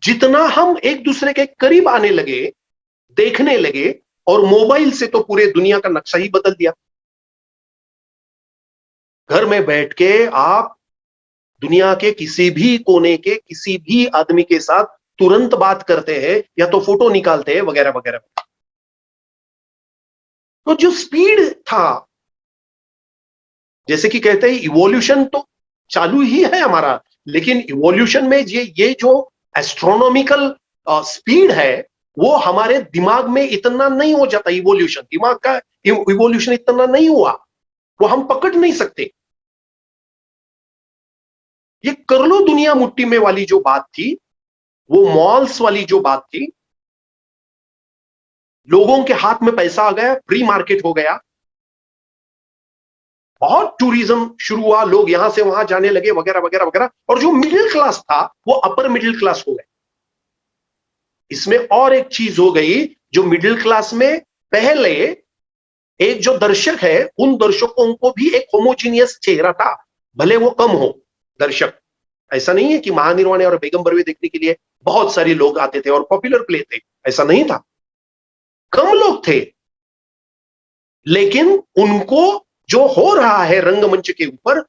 जितना हम एक दूसरे के करीब आने लगे, देखने लगे, और मोबाइल से तो पूरे दुनिया का नक्शा ही बदल दिया। घर में बैठ के आप दुनिया के किसी भी कोने के किसी भी आदमी के साथ तुरंत बात करते हैं, या तो फोटो निकालते हैं वगैरह वगैरह। तो जो स्पीड था, जैसे कि कहते हैं इवोल्यूशन तो चालू ही है हमारा, लेकिन इवोल्यूशन में ये जो एस्ट्रोनॉमिकल स्पीड है, वो हमारे दिमाग में इतना नहीं हो जाता। इवोल्यूशन, दिमाग का इवोल्यूशन इतना नहीं हुआ, वो हम पकड़ नहीं सकते। ये कर लो दुनिया मुट्ठी में वाली जो बात थी, वो मॉल्स वाली जो बात थी, लोगों के हाथ में पैसा आ गया, फ्री मार्केट हो गया, बहुत टूरिज्म शुरू हुआ, लोग यहां से वहां जाने लगे वगैरह वगैरह वगैरह। और जो मिडिल क्लास था वो अपर मिडिल क्लास हो गए। इसमें और एक चीज हो गई, जो मिडिल क्लास में पहले एक जो दर्शक है, उन दर्शकों को भी एक होमोजीनियस चेहरा था, भले वो कम हो दर्शक। ऐसा नहीं है कि महानिर्वाण और बेगम बरवे देखने के लिए बहुत सारे लोग आते थे और पॉपुलर प्ले थे, ऐसा नहीं था। कम लोग थे, लेकिन उनको जो हो रहा है रंगमंच के ऊपर,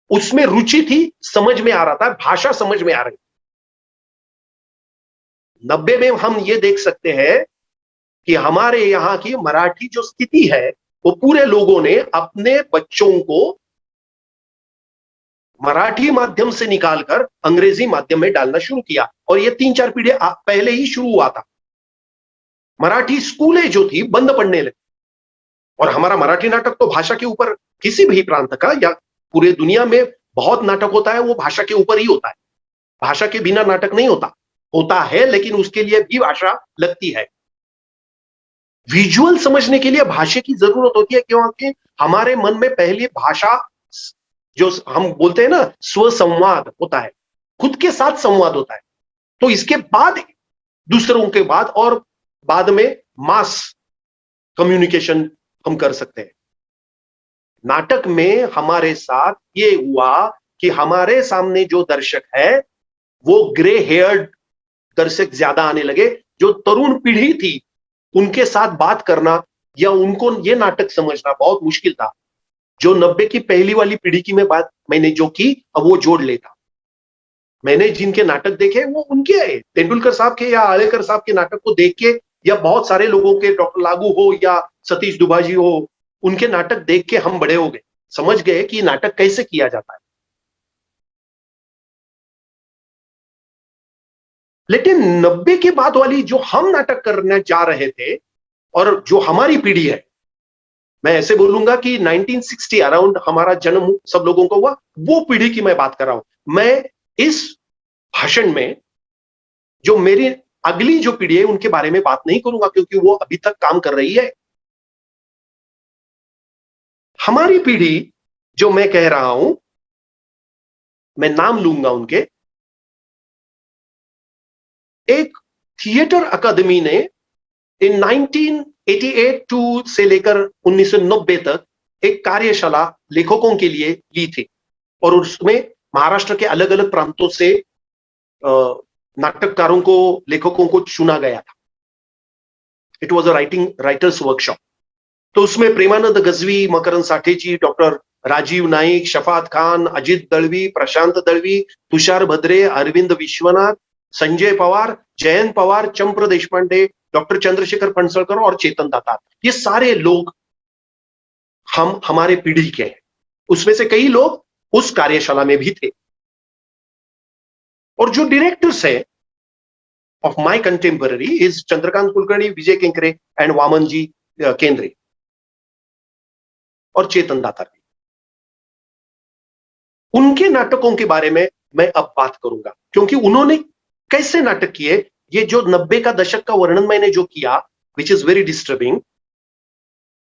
उसमें रुचि थी, समझ में आ रहा था, भाषा समझ में आ रही। 90 में हम ये देख सकते हैं कि हमारे यहां की मराठी जो स्थिति है, वो पूरे लोगों ने अपने बच्चों को मराठी माध्यम से निकालकर अंग्रेजी माध्यम में डालना शुरू किया। और ये 3-4 पीढ़ी पहले ही शुरू हुआ था। मराठी स्कूलें जो थी बंद पड़ने लगी। और हमारा मराठी नाटक तो भाषा के ऊपर, किसी भी प्रांत का या पूरे दुनिया में बहुत नाटक होता है, वो भाषा के ऊपर ही होता है। भाषा के बिना नाटक नहीं होता, होता है लेकिन उसके लिए भी भाषा लगती है। विजुअल समझने के लिए भाषा की जरूरत होती है, क्योंकि हमारे मन में पहली भाषा, जो हम बोलते हैं ना, स्वसंवाद होता है, खुद के साथ संवाद होता है। तो इसके बाद दूसरों के बाद, और बाद में मास कम्युनिकेशन हम कर सकते हैं। नाटक में हमारे साथ ये हुआ कि हमारे सामने जो दर्शक है, वो ग्रे हेयर्ड दर्शक ज्यादा आने लगे। जो तरुण पीढ़ी थी, उनके साथ बात करना या उनको ये नाटक समझना बहुत मुश्किल था। जो 90 की पहली वाली पीढ़ी की मैं बात मैंने जो की, अब वो जोड़ लेता। मैंने जिनके नाटक देखे वो उनके है, तेंदुलकर साहब के या आलेकर साहब के नाटक को देख के, या बहुत सारे लोगों के, डॉक्टर लागू हो या सतीश दुबाजी हो, उनके नाटक देख के हम बड़े हो गए, समझ गए कि नाटक कैसे किया जाता है। लेकिन 90 के बाद वाली जो हम नाटक करने जा रहे थे और जो हमारी पीढ़ी है, मैं ऐसे बोलूंगा कि 1960 अराउंड हमारा जन्म सब लोगों को हुआ, वो पीढ़ी की मैं बात कर रहा हूं। मैं इस भाषण में जो मेरी अगली जो पीढ़ी है उनके बारे में बात नहीं करूंगा, क्योंकि वो अभी तक काम कर रही है। हमारी पीढ़ी जो मैं कह रहा हूं, मैं नाम लूंगा उनके। एक थिएटर अकादमी ने इन 1988 टू से लेकर 1990 तक एक कार्यशाला लेखकों के लिए ली थी, और उसमें महाराष्ट्र के अलग अलग प्रांतों से नाटककारों को, लेखकों को चुना गया था। It was a writers workshop. तो उसमें प्रेमानंद गजवी, मकरंद साठेजी, डॉक्टर राजीव नाईक, शफात खान, अजित दळवी, प्रशांत दळवी, तुषार भद्रे, अरविंद विश्वनाथ, संजय पवार, जयंत पवार, चंप्र देशपांडे, डॉक्टर चंद्रशेखर फणसळकर और चेतन दातार, ये सारे लोग हमारे पीढ़ी के हैं। उसमें से कई लोग उस कार्यशाला में भी थे। और जो डायरेक्टर्स है of my contemporary is Chandrakant Kulkarni, Vijay Kenkare and Waman ji Kendre और चेतन दातार। उनके नाटकों के बारे में मैं अब बात करूंगा, क्योंकि उन्होंने कैसे नाटक किए। ये जो 90 का दशक का वर्णन मैंने जो किया, which is very disturbing,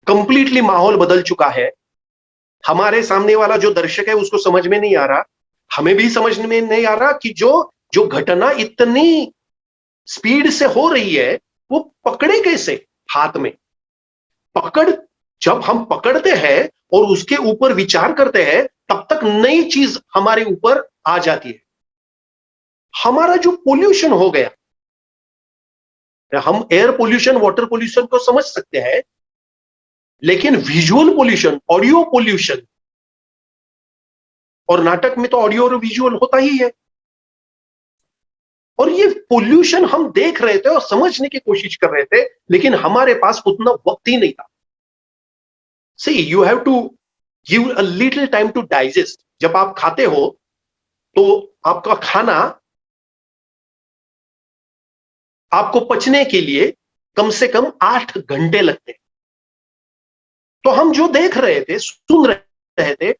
completely माहौल बदल चुका है। हमारे सामने वाला जो दर्शक है उसको समझ में नहीं आ रहा, हमें भी समझ में नहीं आ रहा कि जो जो घटना इतनी स्पीड से हो रही है वो पकड़े कैसे हाथ में। पकड़, जब हम पकड़ते हैं और उसके ऊपर विचार करते हैं, तब तक नई चीज हमारे ऊपर आ जाती है। हमारा जो पोल्यूशन हो गया, हम एयर पोल्यूशन, वाटर पोल्यूशन को समझ सकते हैं, लेकिन विजुअल पोल्यूशन, ऑडियो पोल्यूशन, और नाटक में तो ऑडियो और विजुअल होता ही है, और ये पोल्यूशन हम देख रहे थे और समझने की कोशिश कर रहे थे, लेकिन हमारे पास उतना वक्त ही नहीं था। See, you have to give a little time to digest. जब आप खाते हो तो आपका खाना आपको पचने के लिए कम से कम 8 घंटे लगते हैं। तो हम जो देख रहे थे, सुन रहे थे,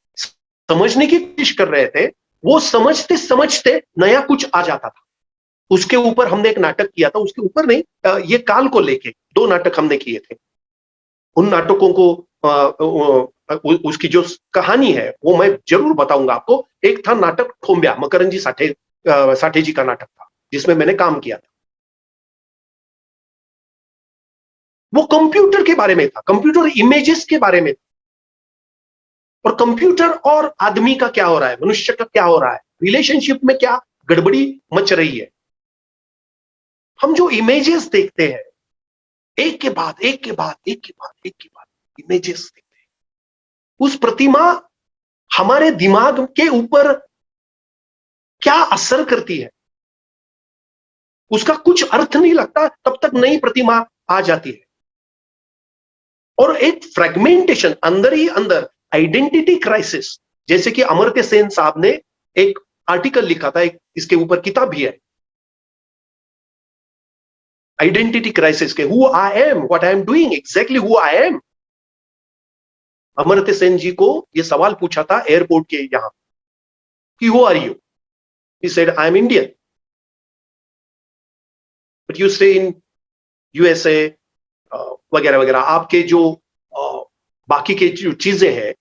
समझने की कोशिश कर रहे थे, वो समझते समझते नया कुछ आ जाता था। उसके ऊपर हमने एक नाटक किया था, उसके ऊपर नहीं, ये काल को लेके 2 नाटक हमने किए थे। उन नाटकों को उसकी जो कहानी है वो मैं जरूर बताऊंगा आपको। एक था नाटक ठोंब्या, मकरंद जी साठे जी का नाटक था, जिसमें मैंने काम किया था। वो कंप्यूटर के बारे में था, कंप्यूटर इमेजेस के बारे में था, और कंप्यूटर और आदमी का क्या हो रहा है, मनुष्य का क्या हो रहा है, रिलेशनशिप में क्या गड़बड़ी मच रही है। हम जो इमेजेस देखते हैं, एक के बाद एक के बाद एक के बाद एक के बाद इमेजेस देखते हैं, उस प्रतिमा हमारे दिमाग के ऊपर क्या असर करती है, उसका कुछ अर्थ नहीं लगता, तब तक नई प्रतिमा आ जाती है। और एक फ्रेगमेंटेशन, अंदर ही अंदर आइडेंटिटी क्राइसिस, जैसे कि अमर्त्य सेन साहब ने एक आर्टिकल लिखा था, एक इसके ऊपर किताब भी है, आइडेंटिटी क्राइसिस के, who I am, what I am doing, exactly who I am. Amartya Sen ji को यह सवाल पूछा था एयरपोर्ट के यहां कि who are you, he said I am Indian, but you stay in USA वगैरह वगैरह। आपके जो बाकी के जो चीजें हैं,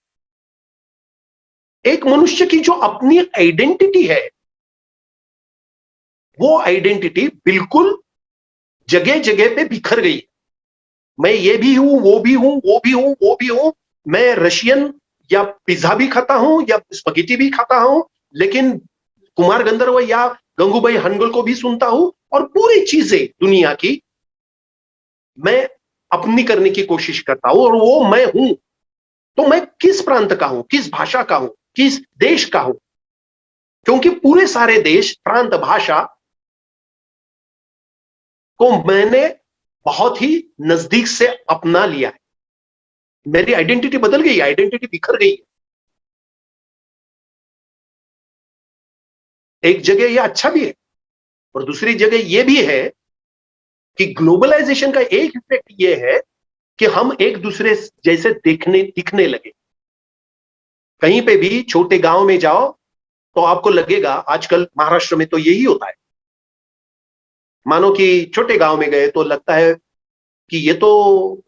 एक मनुष्य की जो अपनी आइडेंटिटी है, वो आइडेंटिटी बिल्कुल जगह जगह पे बिखर गई। मैं ये भी हूं, वो भी हूं, वो भी हूं, वो भी हूं, मैं रशियन या पिज्जा भी खाता हूं या स्पगेटी भी खाता हूं, लेकिन कुमार गंधर्व या गंगूबाई हनगल को भी सुनता हूं, और पूरी चीजें दुनिया की मैं अपनी करने की कोशिश करता हूं, और वो मैं हूं। तो मैं किस प्रांत का हूं, किस भाषा का हूं, किस देश का हूं, क्योंकि पूरे सारे देश, प्रांत, भाषा को मैंने बहुत ही नजदीक से अपना लिया है। मेरी आइडेंटिटी बदल गई, आइडेंटिटी बिखर गई। एक जगह ये अच्छा भी है और दूसरी जगह ये भी है कि ग्लोबलाइजेशन का एक इफेक्ट ये है कि हम एक दूसरे जैसे दिखने लगे। कहीं पे भी छोटे गांव में जाओ तो आपको लगेगा, आजकल महाराष्ट्र में तो यही होता है, मानो कि छोटे गांव में गए तो लगता है कि ये तो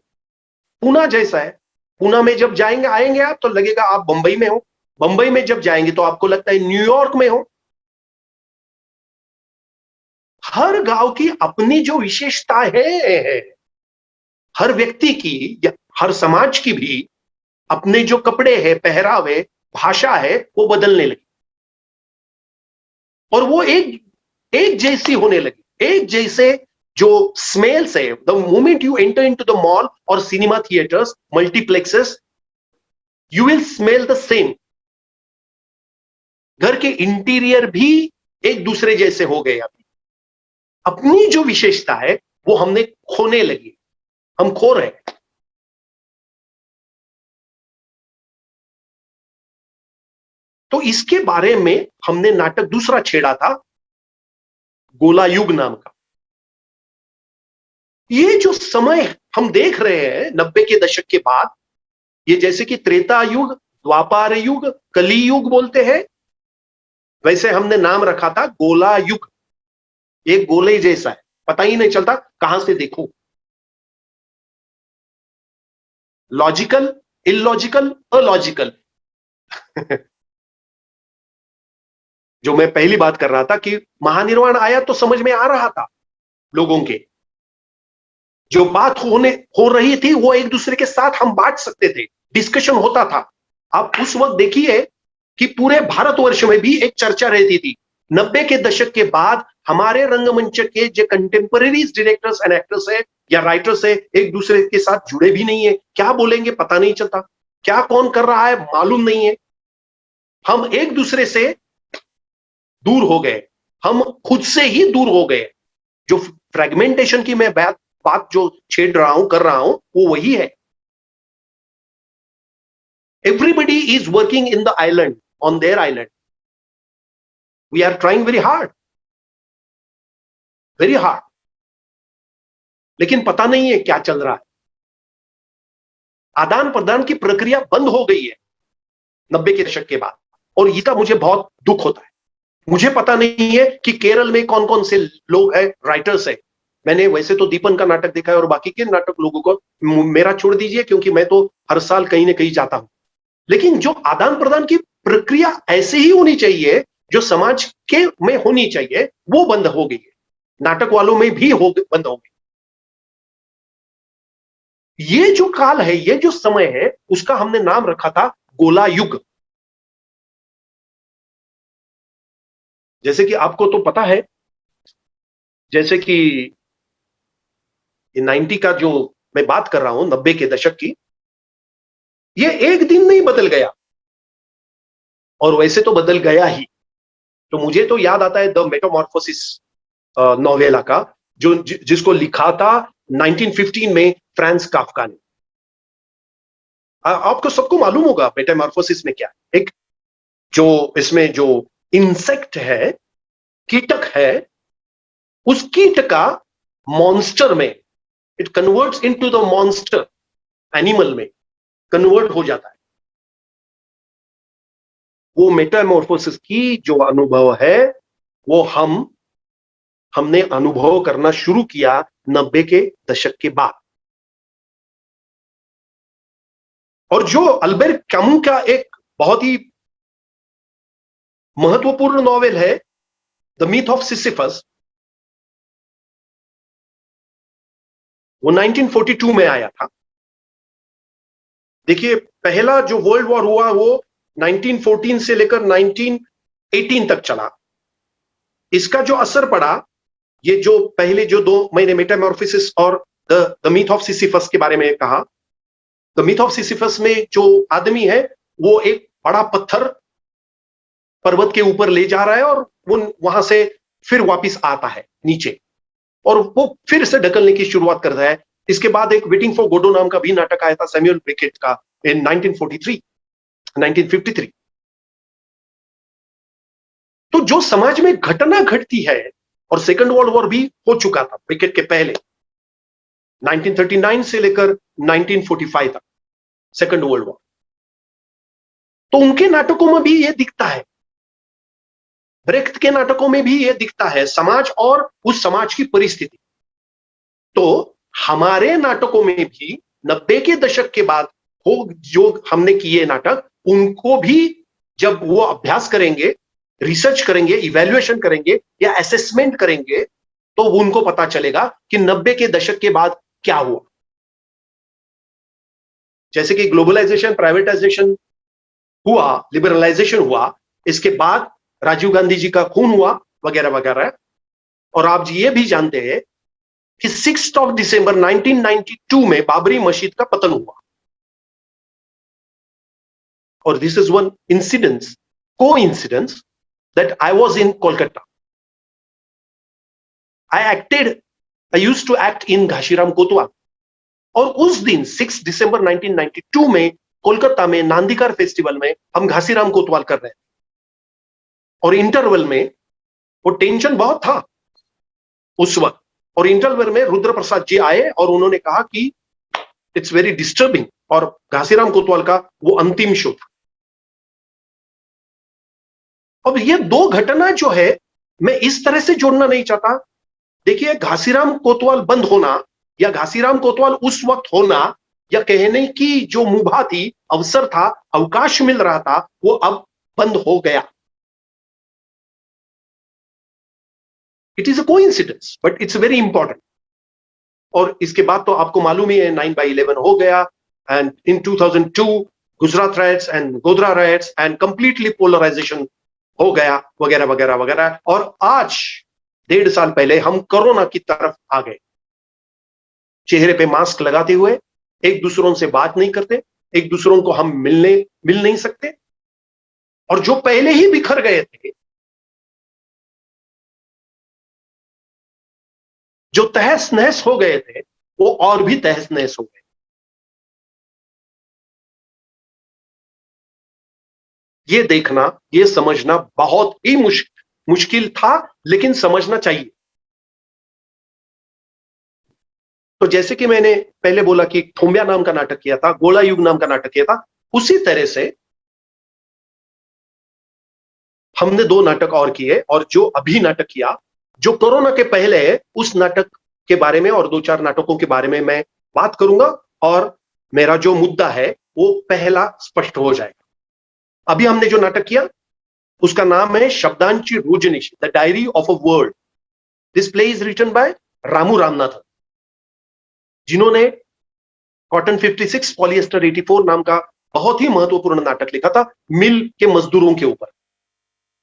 पूना जैसा है। पूना में जब जाएंगे आएंगे आप तो लगेगा आप बंबई में हो। बंबई में जब जाएंगे तो आपको लगता है न्यूयॉर्क में हो। हर गांव की अपनी जो विशेषता है, हर व्यक्ति की या हर समाज की भी अपने जो कपड़े हैं, पहरावे, भाषा है, वो बदलने लगी और वो एक एक जैसी होने लगी। एक जैसे जो स्मेल्स है, the moment you enter into the mall और cinema theatres, multiplexes, you will smell the same. घर के इंटीरियर भी एक दूसरे जैसे हो गए। अभी अपनी जो विशेषता है वो हमने खोने लगी, हम खो रहे हैं। तो इसके बारे में हमने नाटक दूसरा छेड़ा था, गोला युग नाम का। ये जो समय हम देख रहे हैं 90 के दशक के बाद, ये जैसे कि त्रेता युग, द्वापर युग, कली युग बोलते हैं, वैसे हमने नाम रखा था गोला युग। एक गोले जैसा है, पता ही नहीं चलता कहां से देखो। Logical, illogical, alogical. जो मैं पहली बात कर रहा था कि महानिर्वाण आया तो समझ में आ रहा था लोगों के, जो बात हो रही थी वो एक दूसरे के साथ हम बांट सकते थे, डिस्कशन होता था। आप उस वक्त देखिए कि पूरे भारतवर्ष में भी एक चर्चा रहती थी। 90 के दशक के बाद हमारे रंगमंच के जो कंटेम्पररीज डायरेक्टर्स एंड एक्टर्स है या राइटर्स है, एक दूसरे के साथ जुड़े भी नहीं है। क्या बोलेंगे पता नहीं चलता, क्या कौन कर रहा है मालूम नहीं है। हम एक दूसरे से दूर हो गए, हम खुद से ही दूर हो गए। जो फ्रेगमेंटेशन की मैं बात जो छेड़ रहा हूं, कर रहा हूं, वो वही है। Everybody is working in the island, on their island. We are trying very hard, very hard, लेकिन पता नहीं है क्या चल रहा है। आदान प्रदान की प्रक्रिया बंद हो गई है 90 के दशक के बाद, और इसका मुझे बहुत दुख होता है। मुझे पता नहीं है कि केरल में कौन कौन से लोग हैं, राइटर्स है। मैंने वैसे तो दीपन का नाटक देखा है और बाकी के नाटक लोगों को मेरा छोड़ दीजिए, क्योंकि मैं तो हर साल कहीं ना कहीं जाता हूं। लेकिन जो आदान प्रदान की प्रक्रिया ऐसी ही होनी चाहिए जो समाज के में होनी चाहिए, वो बंद हो गई है। नाटक वालों में भी बंद हो गई। ये जो काल है, ये जो समय है, उसका हमने नाम रखा था गोला युग। जैसे कि आपको तो पता है, जैसे कि 90 का जो मैं बात कर रहा हूं, 90 के दशक की, ये एक दिन नहीं बदल गया, और वैसे तो बदल गया ही। तो मुझे तो याद आता है द मेटामॉर्फोसिस नोवेला का, जो जिसको लिखा था 1915 में फ्रांस काफ्का ने। आपको सबको मालूम होगा मेटामॉर्फोसिस में क्या है। एक जो इसमें जो इंसेक्ट है, कीटक है, उस कीट का मॉन्स्टर में, it converts into the monster, animal में कन्वर्ट हो जाता है। वो मेटामॉर्फोसिस की जो अनुभव है, वो हमने अनुभव करना शुरू किया 90 के दशक के बाद। और जो अल्बर्ट कैमू का एक बहुत ही महत्वपूर्ण नॉवेल है, द मिथ ऑफ सिसिफस, वो 1942 में आया था। देखिए, पहला जो वर्ल्ड वॉर हुआ वो 1914 से लेकर 1918 तक चला। इसका जो असर पड़ा, ये जो पहले जो दो मैंने मेटामॉर्फोसिस और द मिथ ऑफ सिसिफस के बारे में कहा, द मिथ ऑफ सिसिफस में जो आदमी है वो एक बड़ा पत्थर पर्वत के ऊपर ले जा रहा है और वो वहां से फिर वापस आता है नीचे, और वो फिर से ढकलने की शुरुआत करता है। इसके बाद एक वेटिंग फॉर गोडो नाम का भी नाटक आया था सैमुअल बेकेट का इन 1953। तो जो समाज में घटना घटती है, और सेकंड वर्ल्ड वॉर भी हो चुका था क्रिकेट के पहले, 1939 से लेकर 1945 तक सेकंड वर्ल्ड वॉर, तो उनके नाटकों में भी यह दिखता है, ब्रेख्त के नाटकों में भी यह दिखता है, समाज और उस समाज की परिस्थिति। तो हमारे नाटकों में भी 90 के दशक के बाद हो जो हमने किए नाटक, उनको भी जब वो अभ्यास करेंगे, रिसर्च करेंगे, इवैल्यूएशन करेंगे या असेसमेंट करेंगे, तो उनको पता चलेगा कि 90 के दशक के बाद क्या हुआ। जैसे कि ग्लोबलाइजेशन, प्राइवेटाइजेशन हुआ, लिबरलाइजेशन हुआ, इसके बाद राजीव गांधी जी का खून हुआ वगैरह वगैरह। और आप ये भी जानते हैं कि 6 दिसंबर 1992 में बाबरी मस्जिद का पतन हुआ। और this is one incidence, coincidence, that I was in Kolkata. I used to act in Ghashiram Kotwal. और उस दिन 6 दिसंबर 1992 में कोलकाता में नांदीकार फेस्टिवल में हम घासीराम कोतवाल कर रहे थे। और इंटरवल में वो टेंशन बहुत था उस वक्त, और इंटरवल में रुद्र प्रसाद जी आए और उन्होंने कहा कि इट्स वेरी डिस्टर्बिंग, और घासीराम कोतवाल का वो अंतिम शो था। अब ये दो घटना जो है, मैं इस तरह से जोड़ना नहीं चाहता। देखिए, घासीराम कोतवाल बंद होना या घासीराम कोतवाल उस वक्त होना, या कहने की जो मुभा थी, अवसर था, अवकाश मिल रहा था, वो अब बंद हो गया। It is a coincidence, but it's very important. और इसके बाद तो आपको मालूम ही है, 9/11 हो गया, and in 2002 Gujarat riots and Godhra riots, and completely polarisation हो गया, वगैरह वगैरह वगैरह। और आज 1.5 साल पहले हम कोरोना की तरफ आ गए, चेहरे पे मास्क लगाते हुए, एक दूसरों से बात नहीं करते, एक दूसरों को हम मिल नहीं सकते। और जो पहले ही बिखर गए थे, जो तहस नहस हो गए थे, वो और भी तहस नहस हो गए। ये देखना, ये समझना बहुत ही मुश्किल था, लेकिन समझना चाहिए। तो जैसे कि मैंने पहले बोला कि थोम्बिया नाम का नाटक किया था, गोला युग नाम का नाटक किया था, उसी तरह से हमने 2 नाटक और किए। और जो अभी नाटक किया, जो कोरोना के पहले है, उस नाटक के बारे में और 2-4 नाटकों के बारे में मैं बात करूंगा, और मेरा जो मुद्दा है वो पहला स्पष्ट हो जाएगा। अभी हमने जो नाटक किया, उसका नाम है Shabdanchi Rojnishi, the diary of a world. This play is written by Ramu Ramanathan, जिन्होंने कॉटन 56 पॉलिएस्टर 84 नाम का बहुत ही महत्वपूर्ण नाटक लिखा था, मिल के मजदूरों के ऊपर।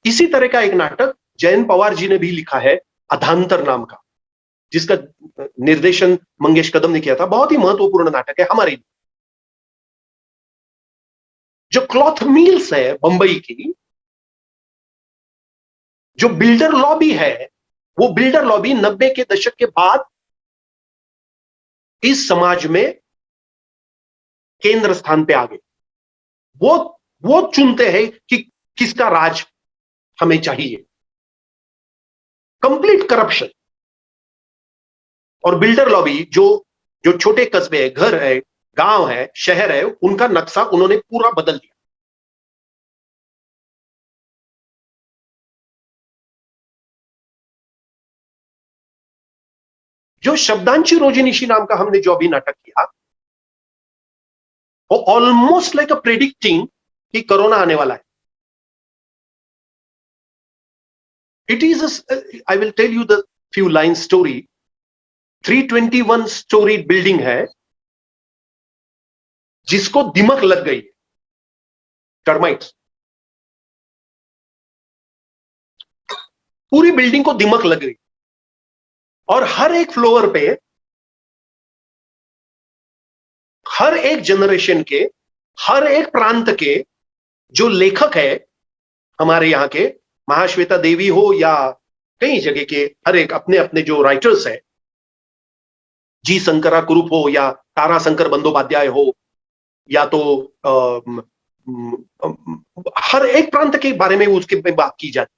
इसी तरह का एक नाटक जयंत पवार जी ने भी लिखा है, अधांतर नाम का, जिसका निर्देशन मंगेश कदम ने किया था। बहुत ही महत्वपूर्ण नाटक है हमारे लिए। जो क्लॉथ मिल्स है बंबई की, जो बिल्डर लॉबी है, वो बिल्डर लॉबी 90 के दशक के बाद इस समाज में केंद्र स्थान पे आ गए। वो चुनते हैं कि किसका राज हमें चाहिए। Complete corruption. और बिल्डर लॉबी जो जो छोटे कस्बे है, घर है, गांव है, शहर है, उनका नक्शा उन्होंने पूरा बदल दिया। जो शब्दांशी रोजनिशी नाम का हमने जो अभी नाटक किया, वो ऑलमोस्ट लाइक अ प्रेडिक्टिंग कि कोरोना आने वाला है। It is, I will tell you the few line story. 321 story building है, जिसको दिमक लग गई, टर्माइट्स। पूरी बिल्डिंग को दिमक लग गई, और हर एक फ्लोर पे, हर एक जनरेशन के, हर एक प्रांत के जो लेखक है हमारे यहाँ के, महाश्वेता देवी हो या कई जगह के, हर एक अपने अपने जो राइटर्स है, जी शंकरा कुरूप हो या तारा शंकर बंदोपाध्याय हो, या तो हर एक प्रांत के बारे में उसके बात की जाती।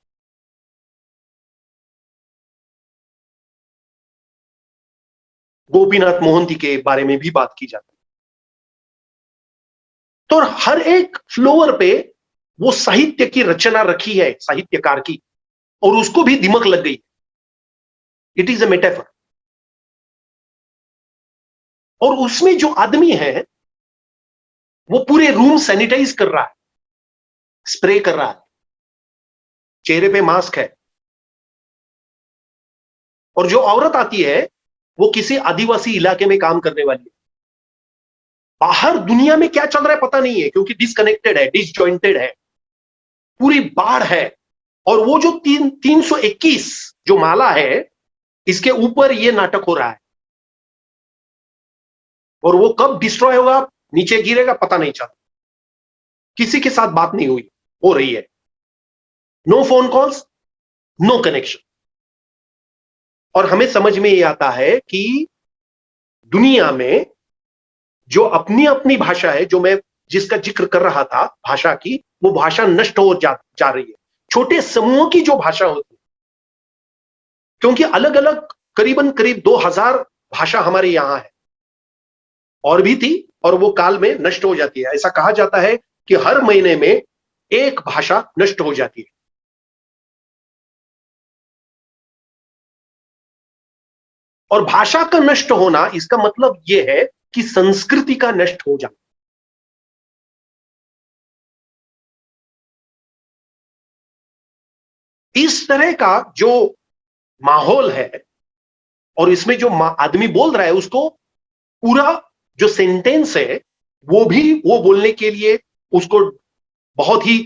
गोपीनाथ मोहंती के बारे में भी बात की जाती है। तो हर एक फ्लोर पे वो साहित्य की रचना रखी है साहित्यकार की, और उसको भी दिमक लग गई। It is a metaphor. और उसमें जो आदमी है वो पूरे रूम सैनिटाइज कर रहा है, स्प्रे कर रहा है, चेहरे पे मास्क है। और जो औरत आती है वो किसी आदिवासी इलाके में काम करने वाली है। बाहर दुनिया में क्या चल रहा है पता नहीं है, क्योंकि डिसकनेक्टेड है, डिसजॉइंटेड है, पूरी बाढ़ है। और वो जो 321 जो माला है, इसके ऊपर ये नाटक हो रहा है। और वो कब डिस्ट्रॉय होगा, नीचे गिरेगा, पता नहीं चला। किसी के साथ बात नहीं हुई, हो रही है। No phone calls, no connection. और हमें समझ में ये आता है कि दुनिया में जो अपनी अपनी भाषा है, जो मैं जिसका जिक्र कर रहा था भाषा की, वो भाषा नष्ट हो जा रही है। छोटे समूहों की जो भाषा होती है, क्योंकि अलग अलग करीबन करीब 2000 भाषा हमारे यहां है, और भी थी, और वो काल में नष्ट हो जाती है। ऐसा कहा जाता है कि हर महीने में एक भाषा नष्ट हो जाती है। और भाषा का नष्ट होना, इसका मतलब यह है कि संस्कृति का नष्ट हो जाना। इस तरह का जो माहौल है, और इसमें जो आदमी बोल रहा है, उसको पूरा जो सेंटेंस है वो बोलने के लिए उसको बहुत ही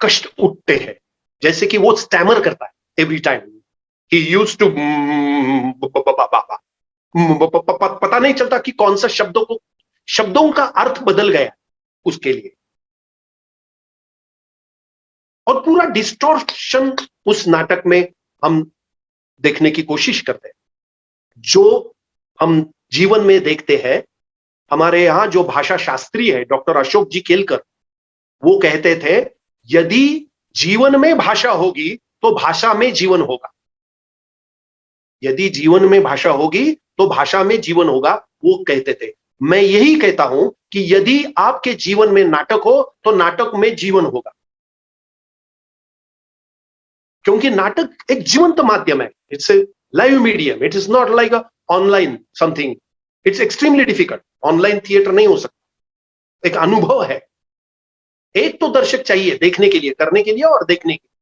कष्ट उठते हैं। जैसे कि वो स्टैमर करता है every time. He used to, पता नहीं चलता कि कौन सा शब्दों का अर्थ बदल गया उसके लिए। और पूरा डिस्टॉर्शन उस नाटक में हम देखने की कोशिश करते हैं, जो हम जीवन में देखते हैं। हमारे यहां जो भाषा शास्त्री है डॉक्टर अशोक जी केलकर, वो कहते थे, यदि जीवन में भाषा होगी तो भाषा में जीवन होगा। यदि जीवन में भाषा होगी तो भाषा में जीवन होगा, वो कहते थे। मैं यही कहता हूं कि यदि आपके जीवन में नाटक हो तो नाटक में जीवन होगा। क्योंकि नाटक एक जीवंत माध्यम है। It's a live medium. It is not like a online something. It's extremely difficult. Online theatre नहीं हो सकता। एक अनुभव है। एक तो दर्शक चाहिए देखने के लिए, करने के लिए और देखने के लिए।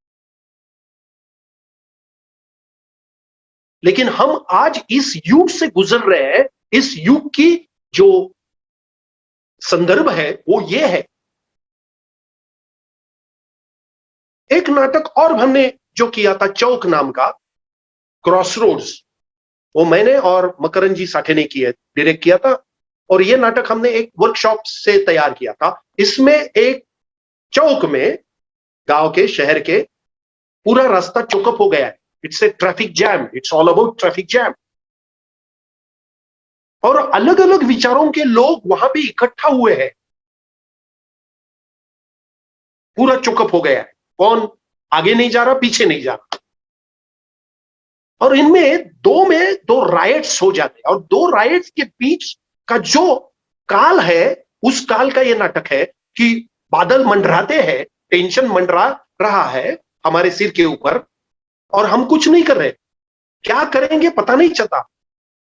लेकिन हम आज इस युग से गुजर रहे हैं। इस युग की जो संदर्भ है वो ये है। एक नाटक और हमने जो किया था चौक नाम का, क्रॉसरोड्स, वो मैंने और मकरन जी साठे ने किया, डायरेक्ट किया था। और ये नाटक हमने एक वर्कशॉप से तैयार किया था। इसमें एक चौक में, गांव के, शहर के, पूरा रास्ता चौकअप हो गया है। It's a traffic jam. It's all about traffic jam. और अलग अलग विचारों के लोग वहां पे इकट्ठा हुए हैं। पूरा चौकअप हो गया है। कौन आगे नहीं जा रहा, पीछे नहीं जा रहा। और इनमें दो राइट्स हो जाते हैं। और दो राइट्स के बीच का जो काल है, उस काल का ये नाटक है कि बादल मंडराते हैं, टेंशन मंडरा रहा है हमारे सिर के ऊपर, और हम कुछ नहीं कर रहे। क्या करेंगे पता नहीं चलता।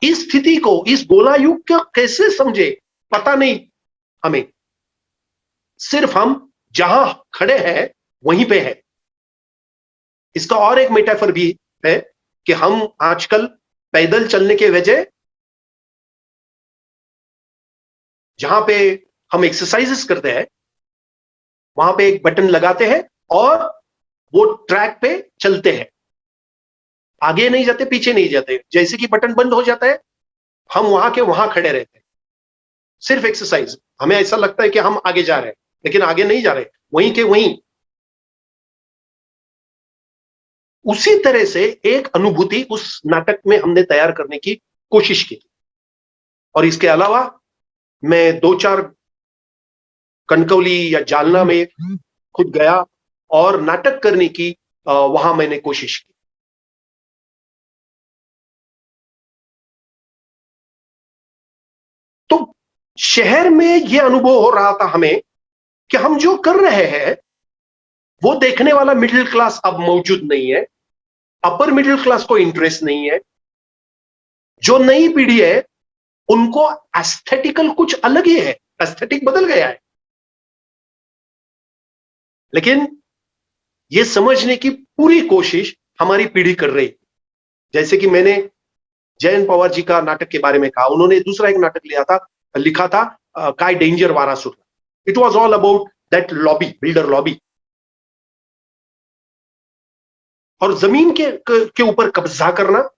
इस स्थिति को, इस गोला युग को कैसे समझे पता नहीं हमें। सिर्फ हम जहां खड़े हैं वहीं पे है। इसका और एक मेटाफर भी है कि हम आजकल पैदल चलने के वजह, जहां पे हम एक्सरसाइजेस करते हैं, वहां पे एक बटन लगाते हैं और वो ट्रैक पे चलते हैं। आगे नहीं जाते, पीछे नहीं जाते। जैसे कि बटन बंद हो जाता है, हम वहां के वहां खड़े रहते हैं। सिर्फ एक्सरसाइज। हमें ऐसा लगता है कि हम आगे जा रहे हैं, लेकिन आगे नहीं जा रहे, वहीं के वहीं। उसी तरह से एक अनुभूति उस नाटक में हमने तैयार करने की कोशिश की। और इसके अलावा मैं दो चार कनकौली या जालना में खुद गया और नाटक करने की वहां मैंने कोशिश की। तो शहर में यह अनुभव हो रहा था हमें कि हम जो कर रहे हैं वो देखने वाला मिडिल क्लास अब मौजूद नहीं है, अपर मिडिल क्लास को इंटरेस्ट नहीं है। जो नई पीढ़ी है उनको एस्थेटिकल कुछ अलग ही है, एस्थेटिक बदल गया है। लेकिन यह समझने की पूरी कोशिश हमारी पीढ़ी कर रही है। जैसे कि मैंने जयंत पवार जी का नाटक के बारे में कहा, उन्होंने दूसरा एक नाटक लिखा था काय डेंजर वारासुर। It was all about that lobby, builder lobby, और जमीन के ऊपर कब्जा करना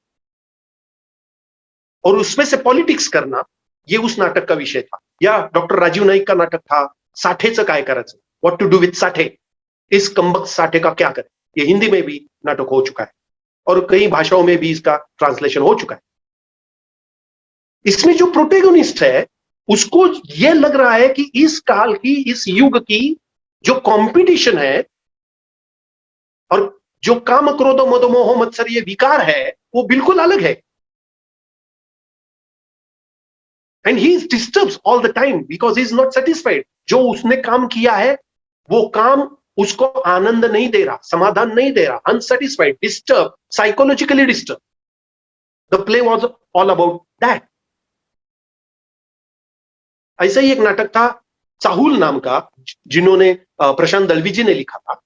और उसमें से पॉलिटिक्स करना, ये उस नाटक का विषय था। या डॉक्टर राजीव नाईक का नाटक था साठेचं काय करायचं, what to do with Sathe, इस कमबख्त साठे का क्या करें। ये हिंदी में भी नाटक हो चुका है और कई भाषाओं में भी इसका ट्रांसलेशन हो चुका है। इसमें जो प्रोटेगोनिस्ट है उसको यह लग रहा है कि इस काल की, इस युग की जो कंपटीशन है और जो काम क्रोध मद मोह मत्सर ये विकार है वो बिल्कुल अलग है। And he is disturbs all the time because he is not satisfied. जो उसने काम किया है वो काम उसको आनंद नहीं दे रहा, समाधान नहीं दे रहा, unsatisfied, disturb, psychologically disturb. The play was all about that. ऐसा ही एक नाटक था चाहुल नाम का, जिन्होंने प्रशांत दलवी जी ने लिखा था,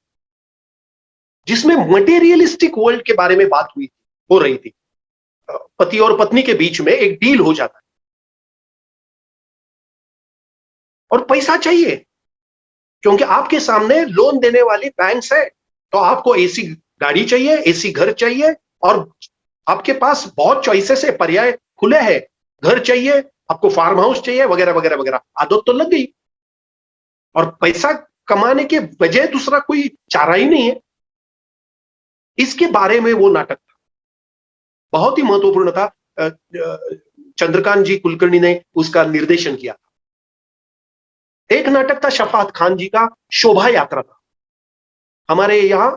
जिसमें मटेरियलिस्टिक वर्ल्ड के बारे में बात हो रही थी। पति और पत्नी के बीच में एक डील हो जाता है और पैसा चाहिए, क्योंकि आपके सामने लोन देने वाली बैंक्स है, तो आपको एसी गाड़ी चाहिए, एसी घर चाहिए, और आपके पास बहुत चॉइसेस है, पर्याय खुले हैं, घर चाहिए, आपको फार्म हाउस चाहिए, वगैरह वगैरह वगैरह। आदत तो लग गई और पैसा कमाने के बजाय दूसरा कोई चारा ही नहीं है। इसके बारे में वो नाटक था, बहुत ही महत्वपूर्ण था। चंद्रकांत जी कुलकर्णी ने उसका निर्देशन किया था। एक नाटक था शफात खान जी का, शोभा यात्रा था। हमारे यहां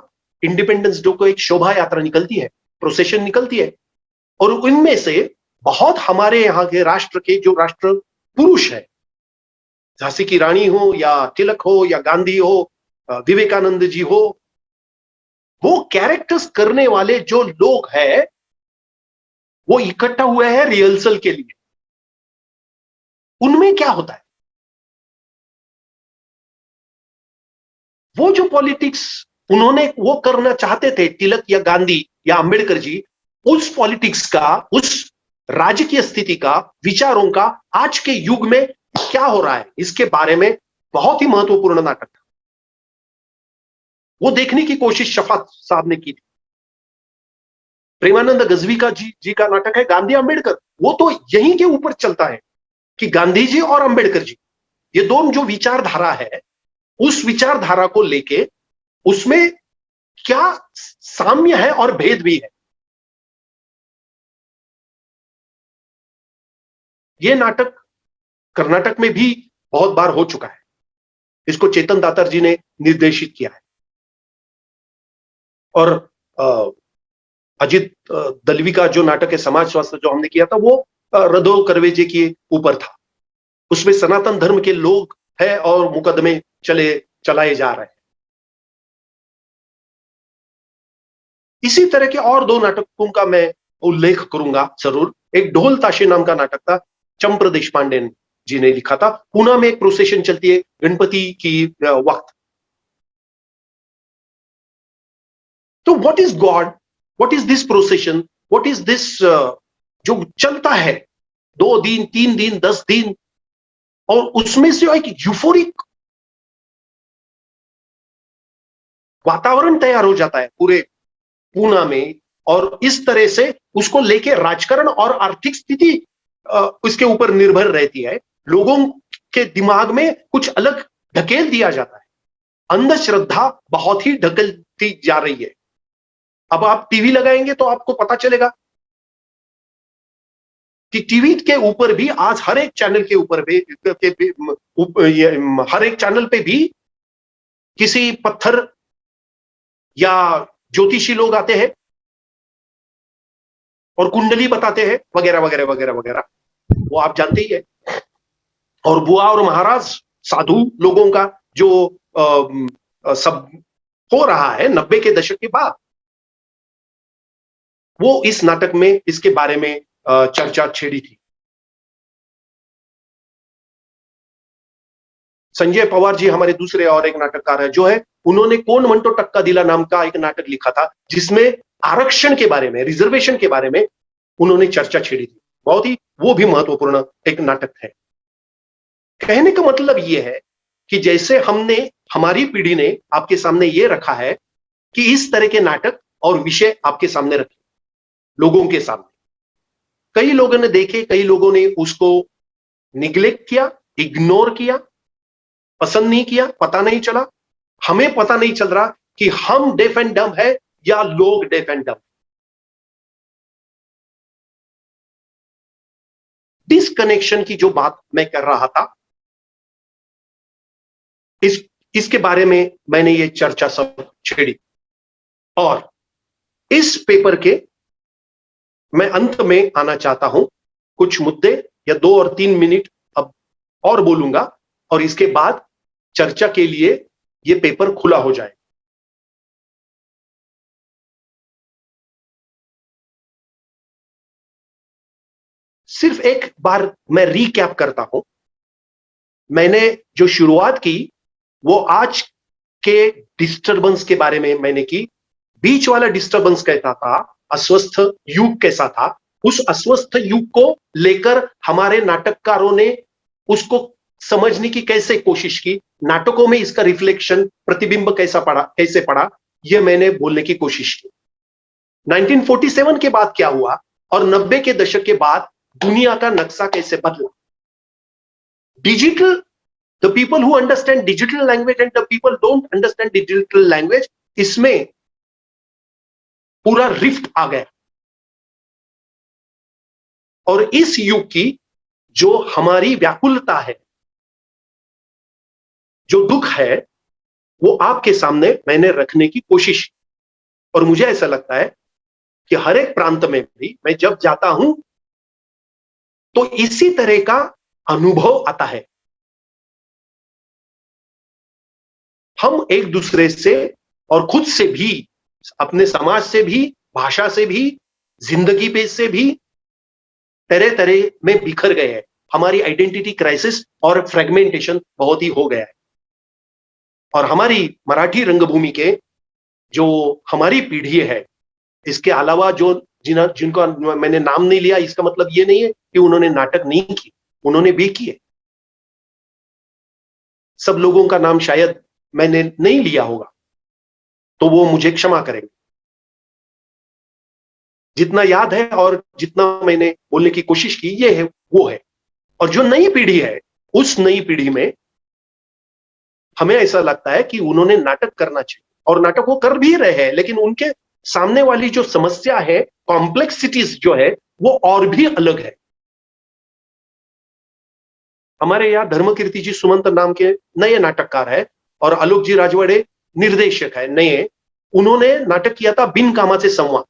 इंडिपेंडेंस डे को एक शोभा यात्रा निकलती है, प्रोसेशन निकलती है, और उनमें से बहुत हमारे यहां के राष्ट्र के जो राष्ट्र पुरुष है, झांसी की रानी हो या तिलक हो या गांधी हो, विवेकानंद जी हो, वो कैरेक्टर्स करने वाले जो लोग हैं वो इकट्ठा हुए हैं रिहर्सल के लिए। उनमें क्या होता है, वो जो पॉलिटिक्स उन्होंने वो करना चाहते थे, तिलक या गांधी या अंबेडकर जी, उस पॉलिटिक्स का, उस राजकीय स्थिति का, विचारों का आज के युग में क्या हो रहा है, इसके बारे में बहुत ही महत्वपूर्ण नाटक था। वो देखने की कोशिश शफात साहब ने की थी। प्रेमानंद गजवी का जी का नाटक है गांधी अंबेडकर। वो तो यहीं के ऊपर चलता है कि गांधी जी और अंबेडकर जी, ये दोनों जो विचारधारा है, उस विचारधारा को लेके उसमें क्या साम्य है और भेद भी है। यह नाटक कर्नाटक में भी बहुत बार हो चुका है। इसको चेतन दातार जी ने निर्देशित किया है और अजित दलवी का जो नाटक है समाज स्वास्थ्य जो हमने किया था, वो रधो करवेजे के ऊपर था। उसमें सनातन धर्म के लोग हैं और मुकदमे चलाए जा रहे हैं। इसी तरह के और दो नाटकों का मैं उल्लेख करूंगा जरूर। एक ढोल ताशे नाम का नाटक था, चंप्र देशपांडे जी ने लिखा था। पुणे में एक प्रोसेशन चलती है गणपति की वक्त। तो what is God, what is this procession, what is this जो चलता है 2 दिन 3 दिन 10 दिन, और उसमें से एक यूफोरिक वातावरण तैयार हो जाता है पूरे पूना में, और इस तरह से उसको लेके राजकारण और आर्थिक स्थिति उसके ऊपर निर्भर रहती है। लोगों के दिमाग में कुछ अलग ढकेल दिया जाता है। अंधश्रद्धा बहुत ही ढकेलती जा रही है। अब आप टीवी लगाएंगे तो आपको पता चलेगा कि टीवी के ऊपर भी आज हर एक चैनल के ऊपर भी, हर एक चैनल पे भी किसी पत्थर या ज्योतिषी लोग आते हैं और कुंडली बताते हैं, वगैरह वगैरह वगैरह वगैरह। वो आप जानते ही है। और बुआ और महाराज साधु लोगों का जो सब हो रहा है 90 के दशक के बाद, वो इस नाटक में इसके बारे में चर्चा छेड़ी थी। संजय पवार जी हमारे दूसरे और एक नाटककार है जो है, उन्होंने कौन मंटो टक्का दिला नाम का एक नाटक लिखा था जिसमें आरक्षण के बारे में, रिजर्वेशन के बारे में उन्होंने चर्चा छेड़ी थी। बहुत ही वो भी महत्वपूर्ण एक नाटक है। कहने का मतलब ये है कि जैसे हमने, हमारी पीढ़ी ने आपके सामने ये रखा है कि इस तरह के नाटक और विषय आपके सामने रखे, लोगों के सामने, कई लोगों ने देखे, कई लोगों ने उसको निग्लेक्ट किया, इग्नोर किया, पसंद नहीं किया, पता नहीं चला। हमें पता नहीं चल रहा कि हम डेफ एंड डम है या लोग डेफ एंड डम। डिसकनेक्शन की जो बात मैं कर रहा था, इसके बारे में मैंने ये चर्चा सब छेड़ी। और इस पेपर के मैं अंत में आना चाहता हूं, कुछ मुद्दे या 2 और 3 मिनट अब और बोलूंगा, और इसके बाद चर्चा के लिए ये पेपर खुला हो जाए। सिर्फ एक बार मैं रीकैप करता हूं। मैंने जो शुरुआत की वो आज के डिस्टरबेंस के बारे में मैंने की। बीच वाला डिस्टरबेंस कहता था अस्वस्थ युग कैसा था, उस अस्वस्थ युग को लेकर हमारे नाटककारों ने उसको समझने की कैसे कोशिश की, नाटकों में इसका रिफ्लेक्शन, प्रतिबिंब कैसे पड़ा, यह मैंने बोलने की कोशिश की। 1947 के बाद क्या हुआ और 90 के दशक के बाद दुनिया का नक्शा कैसे बदला। Digital, the people who understand digital language and the people don't understand digital language, इसमें पूरा रिफ्ट आ गया। और इस युग की जो हमारी व्याकुलता है, जो दुख है, वो आपके सामने मैंने रखने की कोशिश की। और मुझे ऐसा लगता है कि हर एक प्रांत में भी मैं जब जाता हूं तो इसी तरह का अनुभव आता है। हम एक दूसरे से और खुद से भी, अपने समाज से भी, भाषा से भी, जिंदगी पे से भी तरह तरह में बिखर गए हैं। हमारी आइडेंटिटी क्राइसिस और फ्रेगमेंटेशन बहुत ही हो गया है। और हमारी मराठी रंगभूमि के जो हमारी पीढ़ी है, इसके अलावा जो जिनका मैंने नाम नहीं लिया, इसका मतलब ये नहीं है कि उन्होंने नाटक नहीं किए, उन्होंने भी किए। सब लोगों का नाम शायद मैंने नहीं लिया होगा, तो वो मुझे क्षमा करेंगे। जितना याद है और जितना मैंने बोलने की कोशिश की, ये है वो है। और जो नई पीढ़ी है, उस नई पीढ़ी में हमें ऐसा लगता है कि उन्होंने नाटक करना चाहिए, और नाटक वो कर भी रहे हैं, लेकिन उनके सामने वाली जो समस्या है, कॉम्प्लेक्सिटीज जो है, वो और भी अलग है। हमारे यहाँ धर्मकीर्ति जी सुमंत नाम के नए नाटककार है, और आलोक जी राजवाड़े निर्देशक है नए। उन्होंने नाटक किया था बिन कामा से संवाद,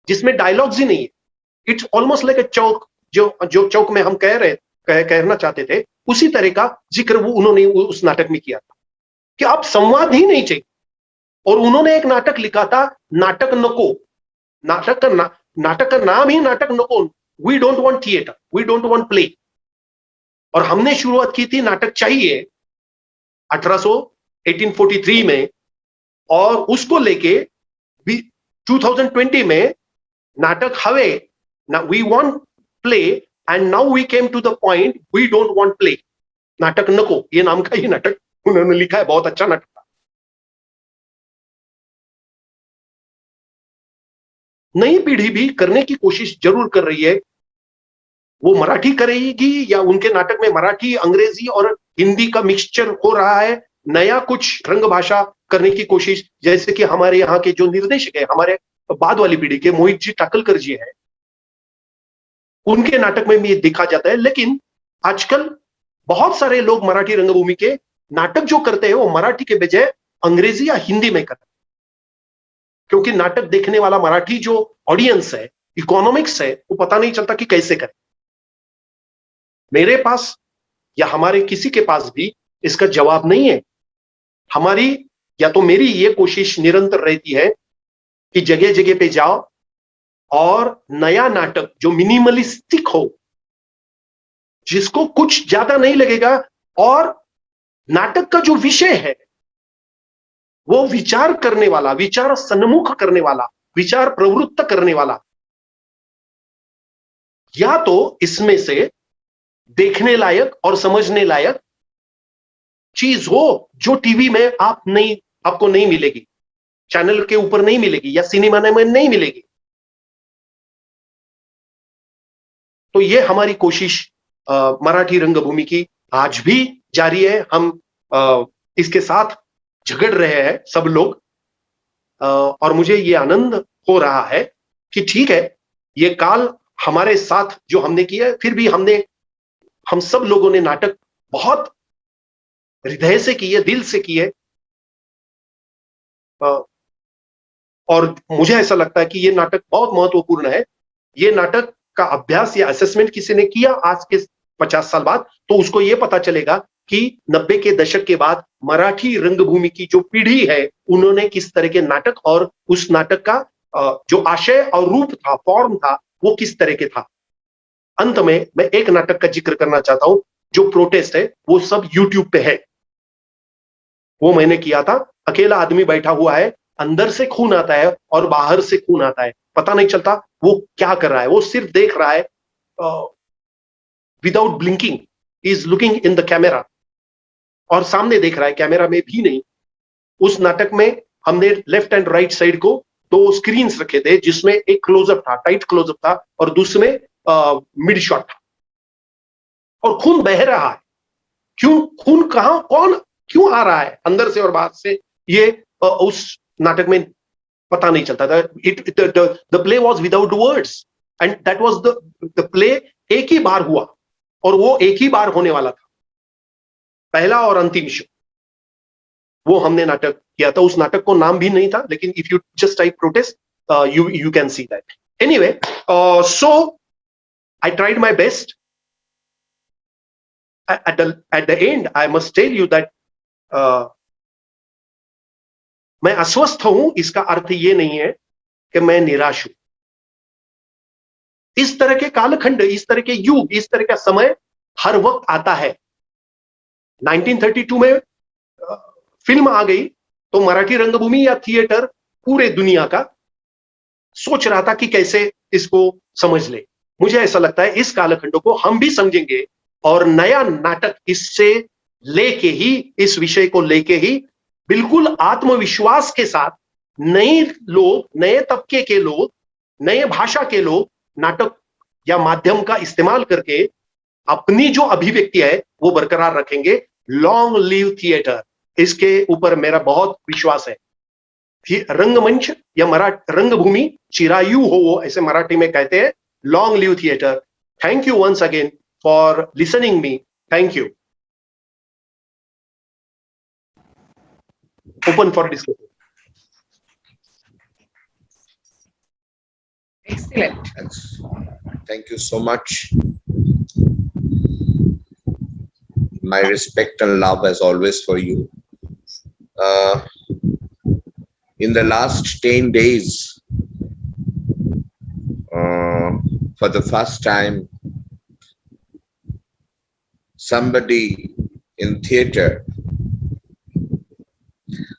जिसमें डायलॉग्स ही नहीं है। इट्स ऑलमोस्ट लाइक अ चौक, जो चौक में हम कहना चाहते थे, उसी तरह का जिक्र वो उन्होंने उस नाटक में किया था कि आप संवाद ही नहीं चाहिए। और उन्होंने एक नाटक लिखा था, नाटक नको। नाटक का नाम ही नाटक नको, we don't want theatre, we don't want play. और हमने शुरुआत की थी नाटक चाहिए 1843 में, और उसको लेके 2020 में नाटक हवे, we want play, and now we came to the point we don't want play, नाटक नको, ये नाम का ही नाटक उन्होंने लिखा है। बहुत अच्छा नाटक था। नई पीढ़ी भी करने की कोशिश जरूर कर रही है। वो मराठी करेगी या उनके नाटक में मराठी, अंग्रेजी और हिंदी का मिक्सचर हो रहा है, नया कुछ रंग भाषा करने की कोशिश, जैसे कि हमारे यहाँ के जो निर्देशक है, हमारे बाद वाली पीढ़ी के मोहित जी टाकलकर जी है, उनके नाटक में भी ये देखा जाता है। लेकिन आजकल बहुत सारे लोग मराठी रंगभूमि के नाटक जो करते हैं, वो मराठी के बजाय अंग्रेजी या हिंदी में करते हैं, क्योंकि नाटक देखने वाला मराठी जो ऑडियंस है, इकोनॉमिक्स है, वो पता नहीं चलता कि कैसे करें। मेरे पास या हमारे किसी के पास भी इसका जवाब नहीं है। हमारी या तो मेरी ये कोशिश निरंतर रहती है कि जगह जगह पे जाओ और नया नाटक जो मिनिमलिस्टिक हो, जिसको कुछ ज्यादा नहीं लगेगा, और नाटक का जो विषय है वो विचार करने वाला, विचार सन्मुख करने वाला, विचार प्रवृत्त करने वाला, या तो इसमें से देखने लायक और समझने लायक चीज हो जो टीवी में आपको नहीं मिलेगी, चैनल के ऊपर नहीं मिलेगी या सिनेमा में नहीं मिलेगी। तो ये हमारी कोशिश मराठी रंगभूमि की आज भी जारी है। हम इसके साथ झगड़ रहे हैं सब लोग, और मुझे ये आनंद हो रहा है कि ठीक है, ये काल हमारे साथ जो हमने किया है, फिर भी हम सब लोगों ने नाटक बहुत हृदय से किए, दिल से किए, और मुझे ऐसा लगता है कि ये नाटक बहुत महत्वपूर्ण है। ये नाटक का अभ्यास या असेसमेंट किसी ने किया आज के 50 साल बाद, तो उसको ये पता चलेगा कि 90 के दशक के बाद मराठी रंगभूमि की जो पीढ़ी है, उन्होंने किस तरह के नाटक और उस नाटक का जो आशय और रूप था, फॉर्म था, वो किस तरह के था। अंत में मैं एक नाटक का जिक्र करना चाहता हूं, जो प्रोटेस्ट है, वो सब यूट्यूब पे है। वो मैंने किया था। अकेला आदमी बैठा हुआ है, अंदर से खून आता है और बाहर से खून आता है, पता नहीं चलता वो क्या कर रहा है। वो सिर्फ देख रहा है, without blinking is looking in the camera, और सामने देख रहा है, कैमरा में भी नहीं। उस नाटक में हमने लेफ्ट एंड राइट साइड को 2 स्क्रीन्स रखे थे, जिसमें एक क्लोजअप था, टाइट क्लोजअप था, और दूसरे मिड शॉट था, और खून बह रहा है। क्यों? खून कहां, कौन, क्यों आ रहा है अंदर से और बाहर से, ये उस नाटक में पता नहीं चलता था। The play was without words, and that was the play. एक ही बार हुआ, और वो एक ही बार होने वाला था, पहला और अंतिम शो। वो हमने नाटक किया था। उस नाटक को नाम भी नहीं था, लेकिन if you just type protest, you can see that. Anyway, so I tried my best. at the end, I must tell you that मैं अस्वस्थ हूं, इसका अर्थ ये नहीं है कि मैं निराश हूं। इस तरह के कालखंड, इस तरह के युग, इस तरह का समय हर वक्त आता है। 1932 में फिल्म आ गई, तो मराठी रंगभूमि या थिएटर पूरे दुनिया का सोच रहा था कि कैसे इसको समझ ले। मुझे ऐसा लगता है इस कालखंड को हम भी समझेंगे, और नया नाटक इससे लेके ही, इस विषय को लेके ही बिल्कुल आत्मविश्वास के साथ नए लोग, नए तबके के लोग, नए भाषा के लोग नाटक या माध्यम का इस्तेमाल करके अपनी जो अभिव्यक्ति है वो बरकरार रखेंगे। लॉन्ग लिव थिएटर, इसके ऊपर मेरा बहुत विश्वास है। रंगमंच या रंगभूमि चिरायु हो, वो ऐसे मराठी में कहते हैं। Long live theatre. Thank you once again for listening me. Thank you. Open for discussion. Excellent. Thank you so much. My respect and love as always for you. In the last 10 days, for the first time, somebody in theater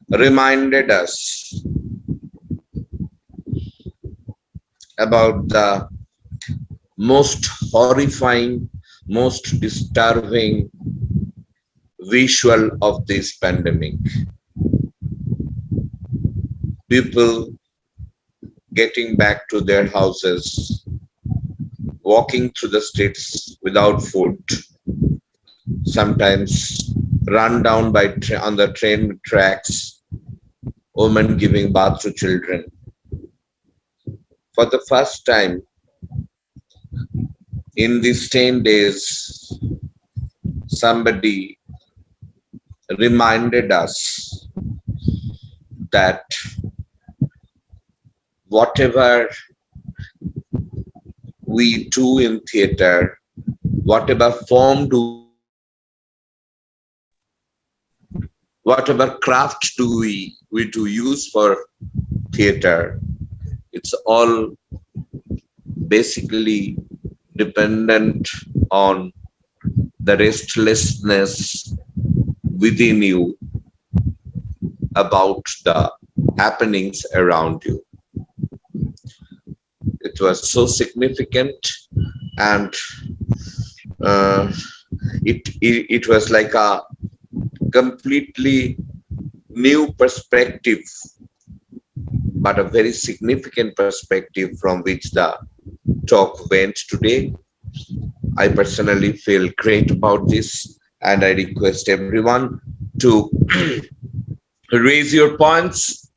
reminded us about the most horrifying, most disturbing visual of this pandemic. People getting back to their houses, walking through the streets without food, sometimes run down by on the train tracks, women giving birth to children. For the first time in these 10 days, somebody reminded us that whatever we do in theater, whatever form do whatever craft do we do use for theater, it's all basically dependent on the restlessness within you about the happenings around you. It was so significant, and it was like a completely new perspective, but a very significant perspective from which the talk went today. I personally feel great about this, and I request everyone to raise your points,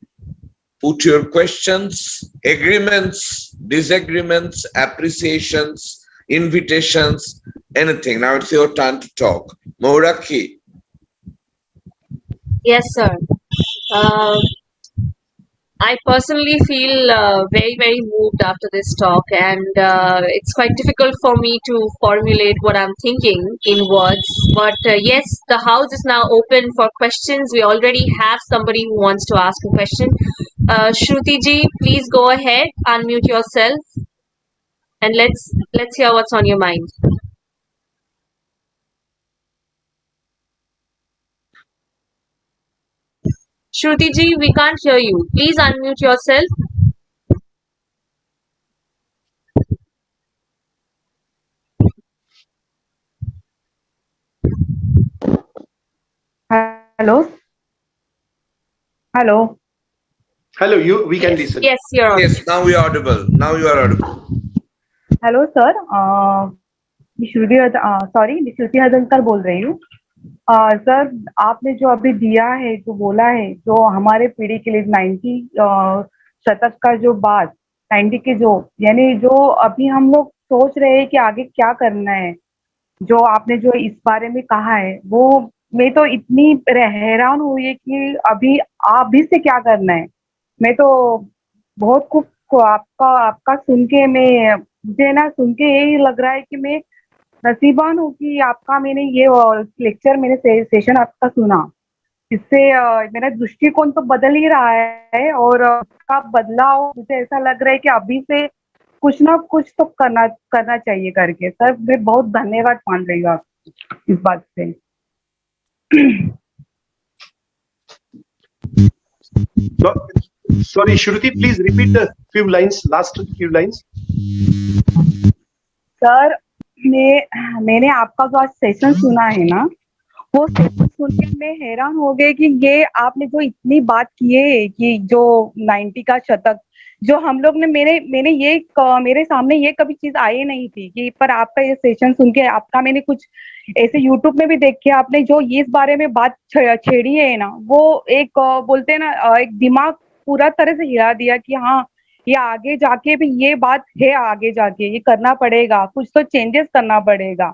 put your questions, agreements, disagreements, appreciations, invitations, anything. Now it's your time to talk. Mouraki. Yes, sir. I personally feel very, very moved after this talk, and it's quite difficult for me to formulate what I'm thinking in words. But yes, the house is now open for questions. We already have somebody who wants to ask a question. Shruti ji, please go ahead, unmute yourself, and let's hear what's on your mind. Shruti ji, we can't hear you. Please unmute yourself. Hello? Hello? Hello, we can listen. Yes, you're on. Yes, now you are audible. Now you are audible. Hello sir, मैं श्रुति हदनकर बोल रही हूँ। Sir, आपने जो अभी दिया है, जो बोला है, जो हमारे पीढ़ी के लिए 90 शतक का जो बात, 90 के जो यानी जो अभी हम लोग सोच रहे हैं कि आगे क्या करना है, जो आपने जो इस बारे में कहा है, वो मैं तो इतनी हैरान हुई है कि अभी से क्या करना है। मैं तो बहुत कुछ आपका सुन के मुझे ना सुन के यही लग रहा है कि मैं नसीबान हूँ कि मैंने ये लेक्चर सेशन आपका सुना। इससे मेरा दृष्टिकोण तो बदल ही रहा है, और उसका बदलाव मुझे ऐसा लग रहा है कि अभी से कुछ ना कुछ तो करना चाहिए करके। सर, मैं बहुत धन्यवाद मान रही हूँ आप इस बात से। Sorry, Shruti, please repeat the last few lines. Sir, मैंने आपका जो आज सेशन सुना है ना, वो सेशन सुन के मैं हैरान हो गई कि ये आपने जो इतनी बात की है कि जो 90 का शतक, जो हम लोग ने मेरे सामने ये कभी चीज आई नहीं थी कि, पर आपका ये सेशन सुन के मैंने कुछ ऐसे यूट्यूब में भी देखे, आपने जो इस बारे में बात छेड़ी है ना, वो एक बोलते हैं ना, एक दिमाग पूरा तरह से हिला दिया कि हाँ, ये आगे जाके भी ये बात है, आगे जाके ये करना पड़ेगा, कुछ तो चेंजेस करना पड़ेगा।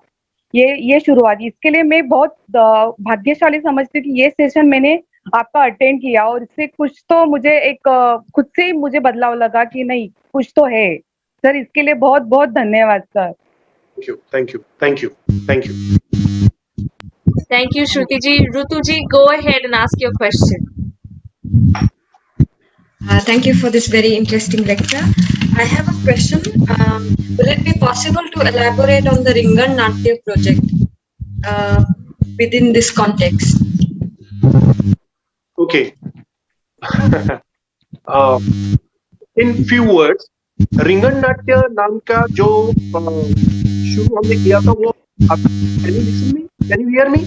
ये शुरुआत, इसके लिए मैं बहुत भाग्यशाली समझती हूँ कि ये सेशन मैंने आपका अटेंड किया, और इससे कुछ तो मुझे एक खुद से ही मुझे बदलाव लगा कि नहीं, कुछ तो है। सर, इसके लिए बहुत बहुत धन्यवाद sir. Thank you. Thank you, Shruti ji. Rutu ji, go ahead and ask your question. Thank you for this very interesting lecture. I have a question. Will it be possible to elaborate on the Ringan Natya project within this context? Okay. In few words, रिंगण नाट्य नाम का जो शुरू हमने किया था, वो कैन यू हियर मी?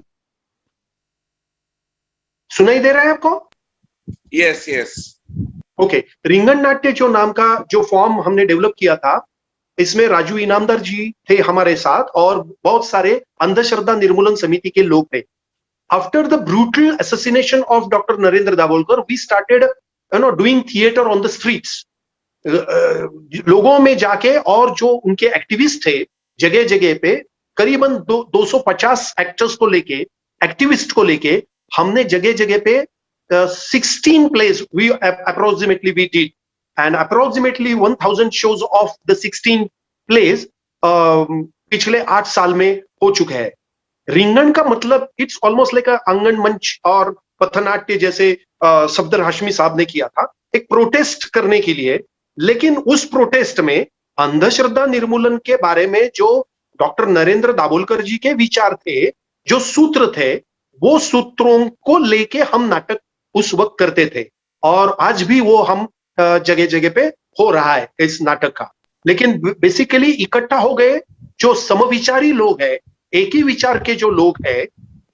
सुनाई दे रहा है आपको? Yes, yes. ओके, रिंगण नाट्य जो नाम का जो फॉर्म हमने डेवलप किया था, इसमें राजू इनामदार जी थे हमारे साथ, और बहुत सारे अंधश्रद्धा निर्मूलन समिति के लोग थे। After the brutal assassination of doctor Narendra Dabholkar, we started doing theatre on the streets, लोगों में जाके, और जो उनके एक्टिविस्ट थे जगह जगह पे, करीबन 250 एक्टर्स को लेके, एक्टिविस्ट को लेके, हमने जगह जगह पे 16 plays we approximately we did, and approximately 1000 shows of the 16 plays पिछले 8 साल में हो चुके हैं। रिंगण का मतलब इट्स ऑलमोस्ट लाइक अ आंगन मंच और पथनाट्य जैसे सफदर हाशमी साहब ने किया था एक प्रोटेस्ट करने के लिए, लेकिन उस प्रोटेस्ट में अंधश्रद्धा निर्मूलन के बारे में जो डॉक्टर नरेंद्र दाभोलकर जी के विचार थे, जो सूत्र थे, वो सूत्रों को लेके हम नाटक उस वक्त करते थे, और आज भी वो हम जगह जगह पे हो रहा है इस नाटक का। लेकिन बेसिकली इकट्ठा हो गए जो समविचारी लोग हैं, एक ही विचार के जो लोग हैं,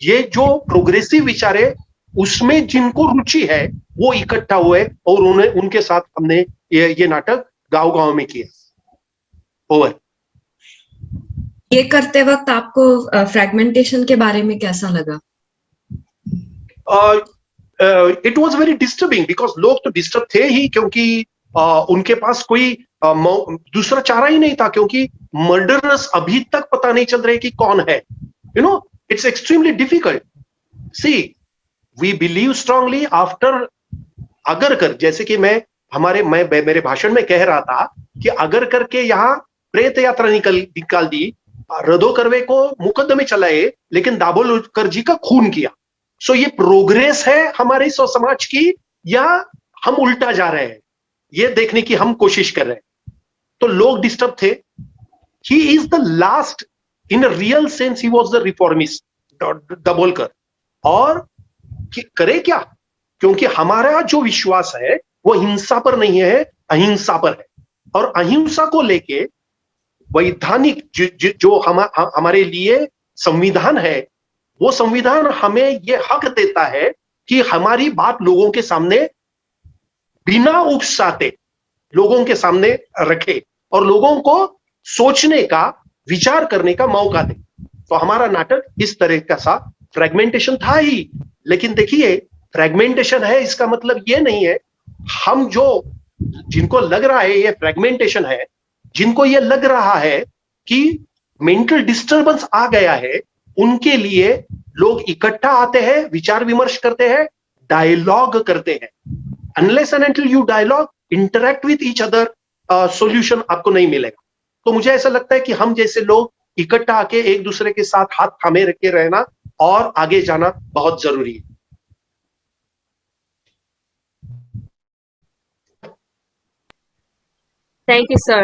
ये जो प्रोग्रेसिव विचार है उसमें जिनको रुचि है वो इकट्ठा हुए और उन्हें उनके साथ हमने ये नाटक गांव-गांव में किया। ओवर। ये करते वक्त आपको फ्रेगमेंटेशन के बारे में कैसा लगा? It was very disturbing because लोग तो डिस्टर्ब थे ही, क्योंकि उनके पास कोई दूसरा चारा ही नहीं था, क्योंकि मर्डरर्स अभी तक पता नहीं चल रहे कि कौन है। You know, it's extremely difficult. See, we believe strongly after अगर कर, जैसे कि मैं मेरे भाषण में कह रहा था कि अगर करके यहाँ प्रेत यात्रा निकाल दी, रदो करवे को मुकदमे चलाए, लेकिन दाभोलकर जी का खून किया। सो ये प्रोग्रेस है हमारे समाज की या हम उल्टा जा रहे हैं, ये देखने की हम कोशिश कर रहे हैं। तो लोग डिस्टर्ब थे। He is the last, in a real sense he was the reformist Dabholkar. और करे क्या, क्योंकि हमारा जो विश्वास है वो हिंसा पर नहीं है, अहिंसा पर है। और अहिंसा को लेके वैधानिक जो हमारे लिए संविधान है, वो संविधान हमें ये हक देता है कि हमारी बात लोगों के सामने बिना उकसाते लोगों के सामने रखे और लोगों को सोचने का, विचार करने का मौका दे। तो हमारा नाटक इस तरह का सा फ्रेगमेंटेशन था ही। लेकिन देखिए, फ्रेगमेंटेशन है इसका मतलब ये नहीं है हम जिनको लग रहा है ये फ्रेगमेंटेशन है, जिनको ये लग रहा है कि मेंटल डिस्टर्बेंस आ गया है, उनके लिए लोग इकट्ठा आते हैं, विचार विमर्श करते हैं, डायलॉग करते हैं। Unless and until you dialogue, interact with each other, solution आपको नहीं मिलेगा। तो मुझे ऐसा लगता है कि हम जैसे लोग इकट्ठा आके एक दूसरे के साथ हाथ थामे रख के रहना और आगे जाना बहुत जरूरी है। Thank you, sir.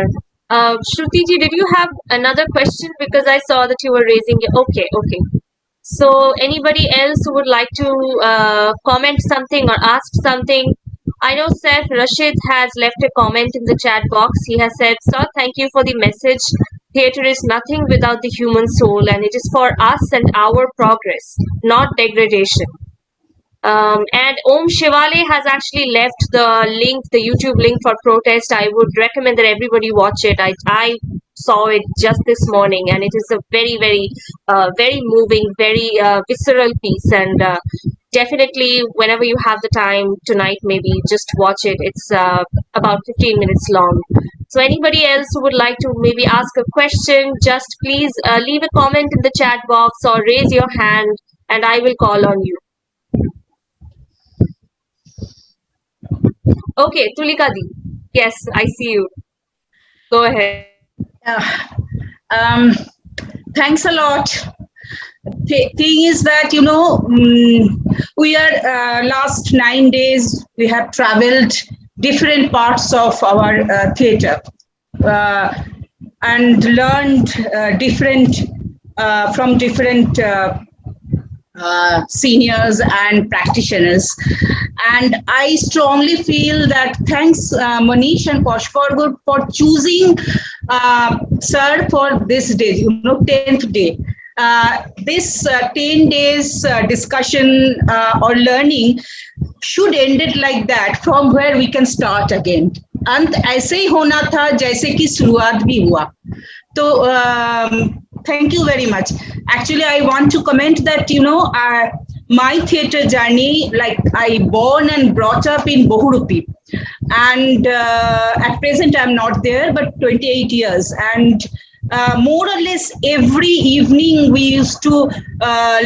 Shruti ji, did you have another question? Because I saw that you were raising it. Okay, okay. So anybody else who would like to comment something or ask something? I know Saif Rashid has left a comment in the chat box. He has said, "Sir, thank you for the message. Theatre is nothing without the human soul, and it is for us and our progress, not degradation." And Om Shivale has actually left the link, the YouTube link for protest. I would recommend that everybody watch it. I saw it just this morning, and it is a very, very moving, very visceral piece. And definitely, whenever you have the time tonight, maybe just watch it. It's about 15 minutes long. So anybody else who would like to maybe ask a question, just please leave a comment in the chat box or raise your hand, and I will call on you. Okay, Tulika Di. Yes, I see you. Go ahead. Thanks a lot. Thing is that, we are last 9 days, we have traveled different parts of our theatre and learned from different seniors and practitioners, and I strongly feel that thanks Manish and Poshkorgur for choosing sir for this day, 10th day. This 10 days discussion or learning should end it like that, from where we can start again. अंत ऐसे ही होना था जैसे कि शुरुआत भी हुआ. तो thank you very much. Actually, I want to comment that, my theatre journey, like I born and brought up in Bohurupi, and at present I'm not there, but 28 years. And more or less every evening we used to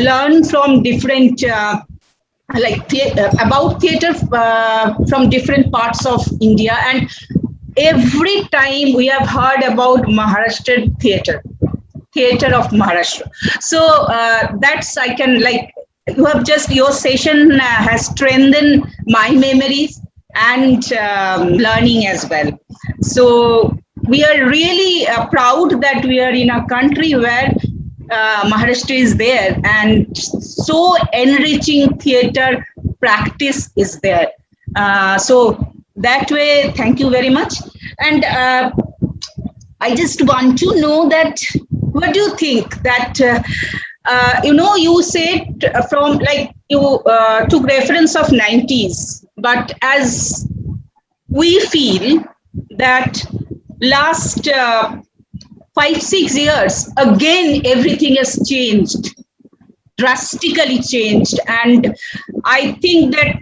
learn from different, about theatre from different parts of India. And every time we have heard about Maharashtra theatre of Maharashtra. So that's, I can your session has strengthened my memories and learning as well. So we are really proud that we are in a country where Maharashtra is there, and so enriching theater practice is there. So that way, thank you very much. And I just want to know that, what do you think that, you said from, like, you took reference of 90s, but as we feel that last 5-6 years, again, everything has changed, drastically changed. And I think that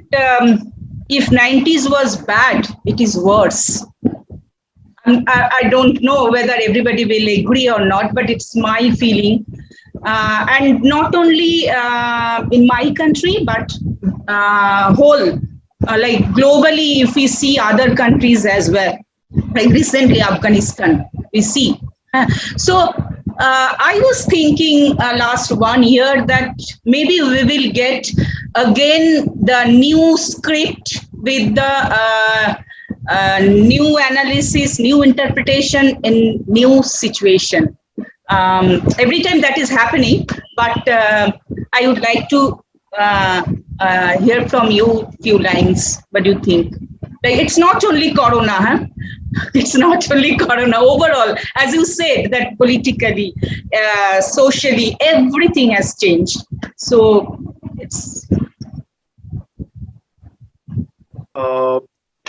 if 90s was bad, it is worse. I don't know whether everybody will agree or not, but it's my feeling. And not only in my country, but whole, like globally, if we see other countries as well, like recently Afghanistan, we see. So I was thinking last 1 year that maybe we will get again the new script with the new analysis, new interpretation in new situation. Every time that is happening, but I would like to hear from you few lines. What do you think? Like, it's not only Corona, huh? It's not only Corona. Overall, as you said, that politically, socially, everything has changed. So it's.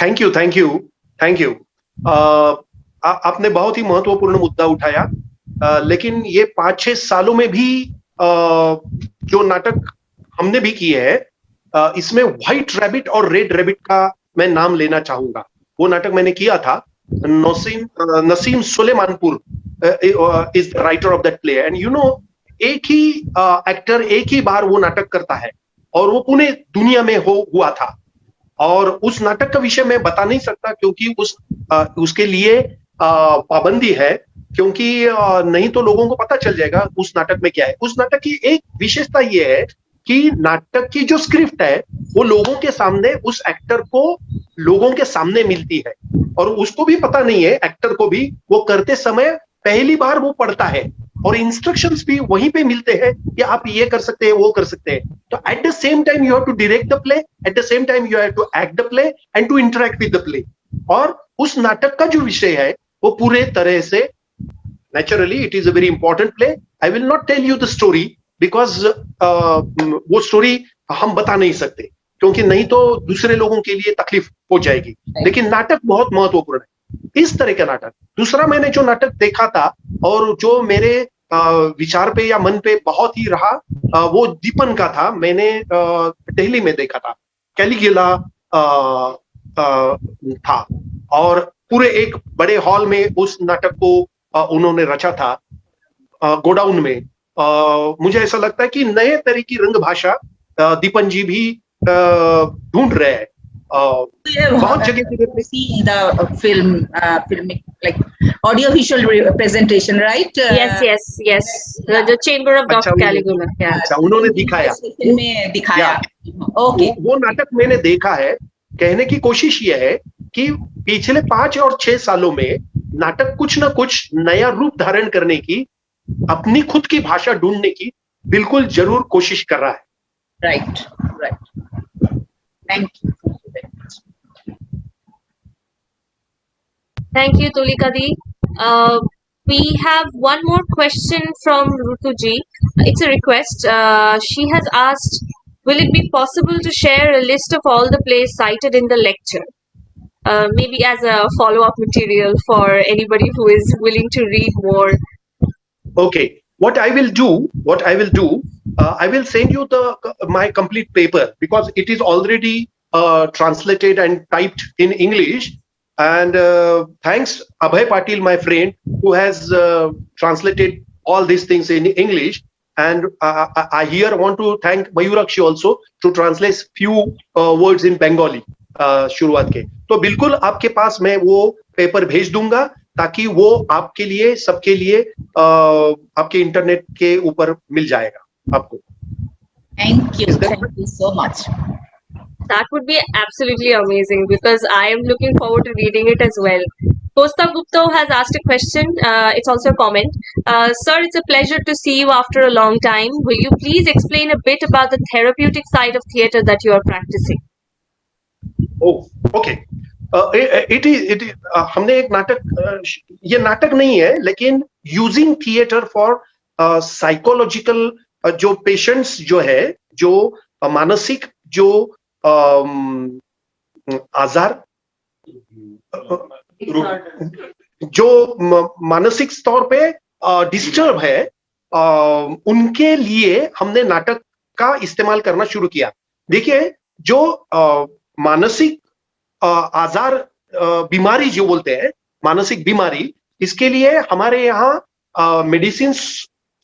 Thank you. आपने बहुत ही महत्वपूर्ण मुद्दा उठाया. लेकिन ये 5-6 सालों में भी जो नाटक हमने भी किए हैं, इसमें व्हाइट रैबिट और रेड रैबिट का मैं नाम लेना चाहूंगा. वो नाटक मैंने किया था. Naseem Sulemanpur is the writer of that play. And एक ही एक्टर एक ही बार वो नाटक करता है, और वो पूरे दुनिया में हुआ था. और उस नाटक का विषय मैं बता नहीं सकता, क्योंकि उसके लिए पाबंदी है, क्योंकि नहीं तो लोगों को पता चल जाएगा उस नाटक में क्या है. उस नाटक की एक विशेषता ये है कि नाटक की जो स्क्रिप्ट है वो लोगों के सामने, उस एक्टर को लोगों के सामने मिलती है, और उसको भी पता नहीं है, एक्टर को भी, वो करते समय पहली बार वो पढ़ता है, और इंस्ट्रक्शंस भी वहीं पे मिलते हैं कि आप ये कर सकते हैं, वो कर सकते हैं. तो at the same time you have to direct the play, at the same time you have to act the play and to interact with the play. और उस नाटक का जो विषय है वो पूरे तरह से, naturally it is a very important play. I will not tell you the story because वो स्टोरी हम बता नहीं सकते, क्योंकि नहीं तो दूसरे लोगों के लिए तकलीफ हो जाएगी. लेकिन नाटक बहुत महत्वपूर्ण है, इस तरह का नाटक. दूसरा, मैंने जो नाटक देखा था और जो मेरे विचार पे या मन पे बहुत ही रहा, वो दीपन का था. मैंने दिल्ली में देखा था. कैलिगुला था, और पूरे एक बड़े हॉल में उस नाटक को उन्होंने रचा था, गोडाउन में. मुझे ऐसा लगता है कि नए तरह की रंग भाषा दीपन जी भी ढूंढ रहे हैं. बहुत जगह see the film, like audio visual presentation, right? Yes. The Chamber of Dr. Caligula. Yeah. अच्छा, उन्होंने दिखाया. में दिखाया. Okay. वो नाटक मैंने देखा है. कहने की कोशिश ये है कि पिछले 5 और 6 सालों में नाटक कुछ ना कुछ नया रूप धारण करने की, अपनी खुद की भाषा ढूंढने की बिल्कुल जरूर कोशिश कर रहा है. Right. Thank you. Thank you, Tulika Di. We have one more question from Rutuji. It's a request. She has asked, will it be possible to share a list of all the plays cited in the lecture? Maybe as a follow-up material for anybody who is willing to read more. Okay. What I will do, I will send you my complete paper, because it is already translated and typed in English. And thanks Abhay Patil, my friend, who has translated all these things in English. And I here want to thank Mayurakshi also to translate few words in Bengali. शुरुआत के. तो बिल्कुल आपके पास मैं वो paper भेज दूंगा, ताकि वो आपके लिए, सबके लिए आपके इंटरनेट के ऊपर मिल जाएगा आपको. Thank you. Is that Thank you so much. That would be absolutely amazing because I am looking forward to reading it as well. Costa Gupta has asked a question. It's also a comment. Sir, it's a pleasure to see you after a long time. Will you please explain a bit about the therapeutic side of theatre that you are practicing? Oh, okay. It is हमने एक नाटक ये नाटक नहीं है लेकिन using theatre for psychological जो patients जो है जो मानसिक जो आजार जो मानसिक तौर पे डिस्टर्ब है उनके लिए हमने नाटक का इस्तेमाल करना शुरू किया। देखिए जो मानसिक आजार बीमारी जो बोलते हैं मानसिक बीमारी, इसके लिए हमारे यहाँ मेडिसिन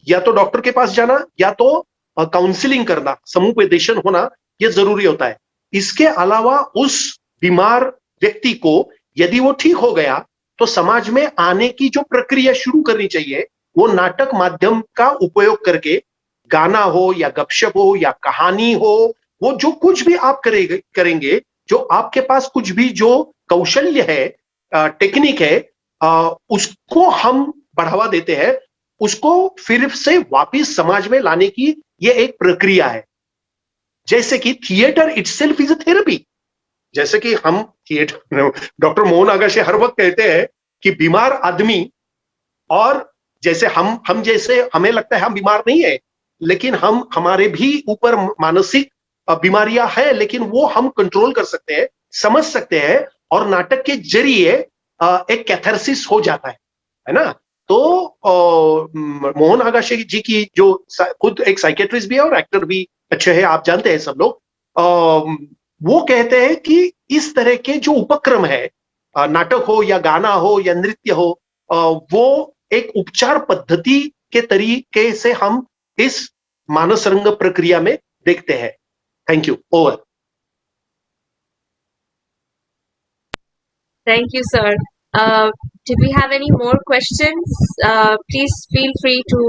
या तो डॉक्टर के पास जाना या तो काउंसलिंग करना, समुपदेशन होना ये जरूरी होता है। इसके अलावा उस बीमार व्यक्ति को यदि वो ठीक हो गया तो समाज में आने की जो प्रक्रिया शुरू करनी चाहिए वो नाटक माध्यम का उपयोग करके, गाना हो या गपशप हो या कहानी हो, वो जो कुछ भी आप करेंगे जो आपके पास कुछ भी जो कौशल्य है, टेक्निक है, उसको हम बढ़ावा देते हैं, उसको फिर से वापस समाज में लाने की ये एक प्रक्रिया है। जैसे कि theatre itself is a therapy. जैसे कि हम थिएटर, डॉक्टर मोहन आगाशे हर वक्त कहते हैं कि बीमार आदमी और जैसे हम जैसे हमें लगता है हम बीमार नहीं है, लेकिन हमारे भी ऊपर मानसिक बीमारियां हैं, लेकिन वो हम कंट्रोल कर सकते हैं, समझ सकते हैं और नाटक के जरिए एक कैथारसिस हो जाता है ना। तो मोहन आगाशे जी की जो खुद एक साइकेट्रिस्ट भी है और एक्टर भी अच्छे हैं, आप जानते हैं सब लोग, वो कहते हैं कि इस तरह के जो उपक्रम है, नाटक हो या गाना हो या नृत्य हो, वो एक उपचार पद्धति के तरीके से हम इस मानस रंग प्रक्रिया में देखते हैं। Thank you. Over. Thank you, sir. Did we have any more questions? Please feel free to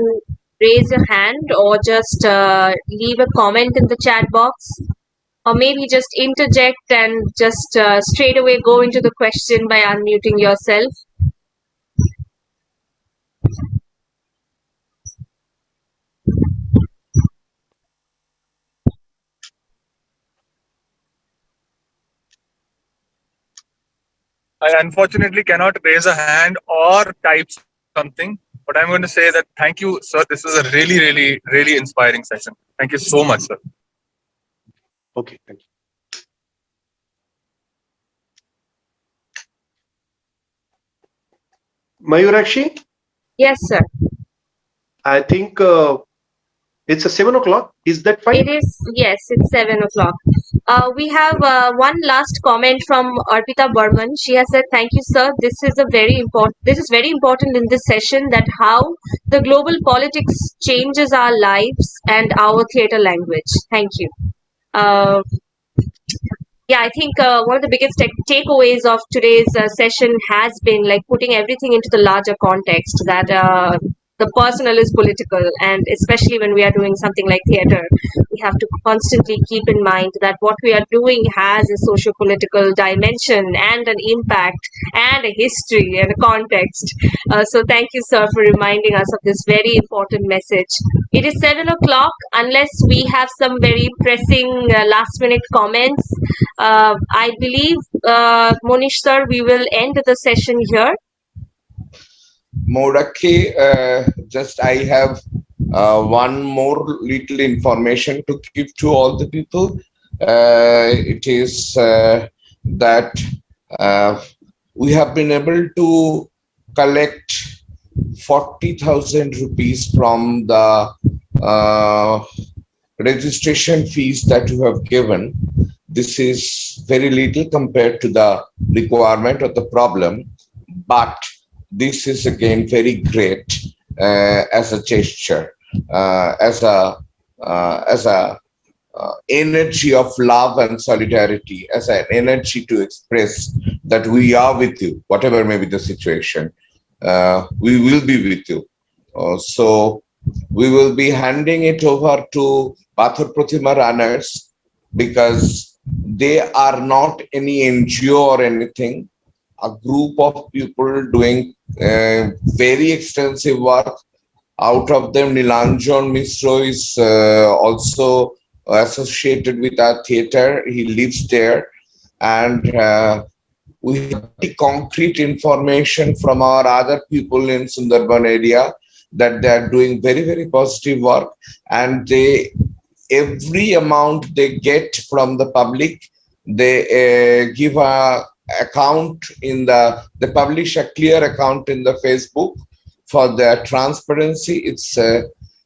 raise your hand or just leave a comment in the chat box, or maybe just interject and just straight away go into the question by unmuting yourself. I unfortunately cannot raise a hand or type something, but I'm going to say that thank you, sir. This is a really, really, really inspiring session. Thank you so much, sir. Okay, thank you. Mayurakshi? Yes, sir. I think it's a 7 o'clock. Is that fine? It is, yes, it's 7 o'clock. We have one last comment from Arpita Burman. She has said, "Thank you, sir. This is very important in this session, that how the global politics changes our lives and our theatre language." Thank you. Yeah, I think one of the biggest takeaways of today's session has been like putting everything into the larger context, that the personal is political, and especially when we are doing something like theatre, we have to constantly keep in mind that what we are doing has a socio-political dimension and an impact and a history and a context. So thank you, sir, for reminding us of this very important message. It is 7 o'clock. Unless we have some very pressing last-minute comments, I believe, Monish sir, we will end the session here. Morakhi, just I have one more little information to give to all the people. It is that we have been able to collect 40,000 rupees from the registration fees that you have given. This is very little compared to the requirement or the problem, but this is again very great as a gesture, as a energy of love and solidarity, as an energy to express that we are with you, whatever may be the situation. We will be with you. So we will be handing it over to Pathar Pratima runners because they are not any NGO or anything. A group of people doing very extensive work. Out of them, Nilanjan Misro is also associated with our theater. He lives there, and we have the concrete information from our other people in Sundarban area that they are doing very, very positive work, and they every amount they get from the public, they give a account in they publish a clear account in the Facebook for their transparency.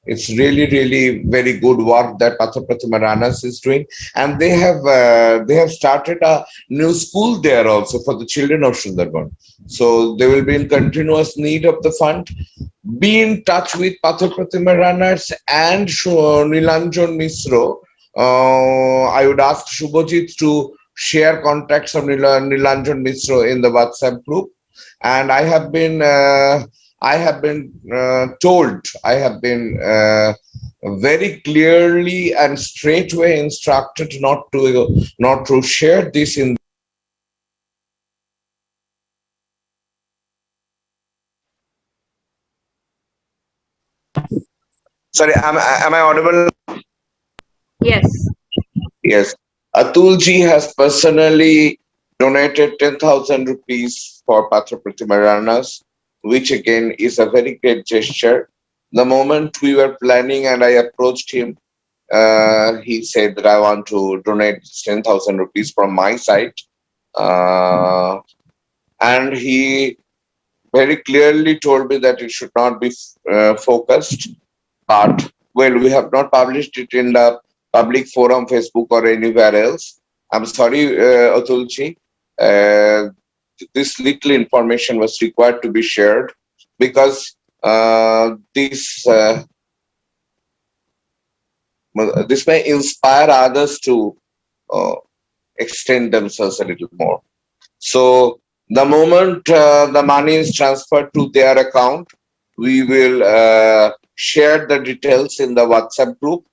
It's really, really very good work that Pathar Pratima Runners is doing, and they have started a new school there also for the children of Sundarban. So they will be in continuous need of the fund. Be in touch with Pathar Pratima Runners and Nilanjan Misro. I would ask Shubhajit to share contacts of Nilanjan Misro in the WhatsApp group. And I have been told, I have been very clearly and straightway instructed not to share this in. Sorry, am I audible? Yes. Yes. Atulji has personally donated 10,000 rupees for Pathar Pratima Runners, which again is a very great gesture. The moment we were planning and I approached him, he said that I want to donate 10,000 rupees from my side. And he very clearly told me that it should not be focused. But, well, we have not published it in the public forum, Facebook or anywhere else. I'm sorry, Atulji. This little information was required to be shared because this may inspire others to extend themselves a little more. So the moment the money is transferred to their account, we will share the details in the WhatsApp group.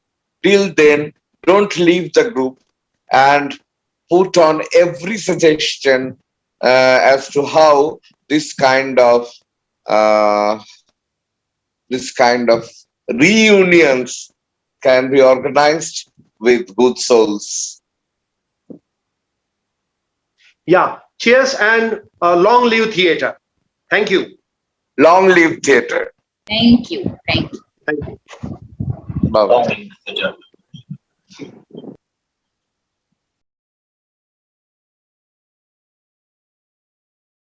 Till then, don't leave the group and put on every suggestion as to how this kind of reunions can be organized with good souls. Yeah, cheers and long live theatre. Thank you. Long live theatre. Thank you. Thank you. Thank you. Bye-bye.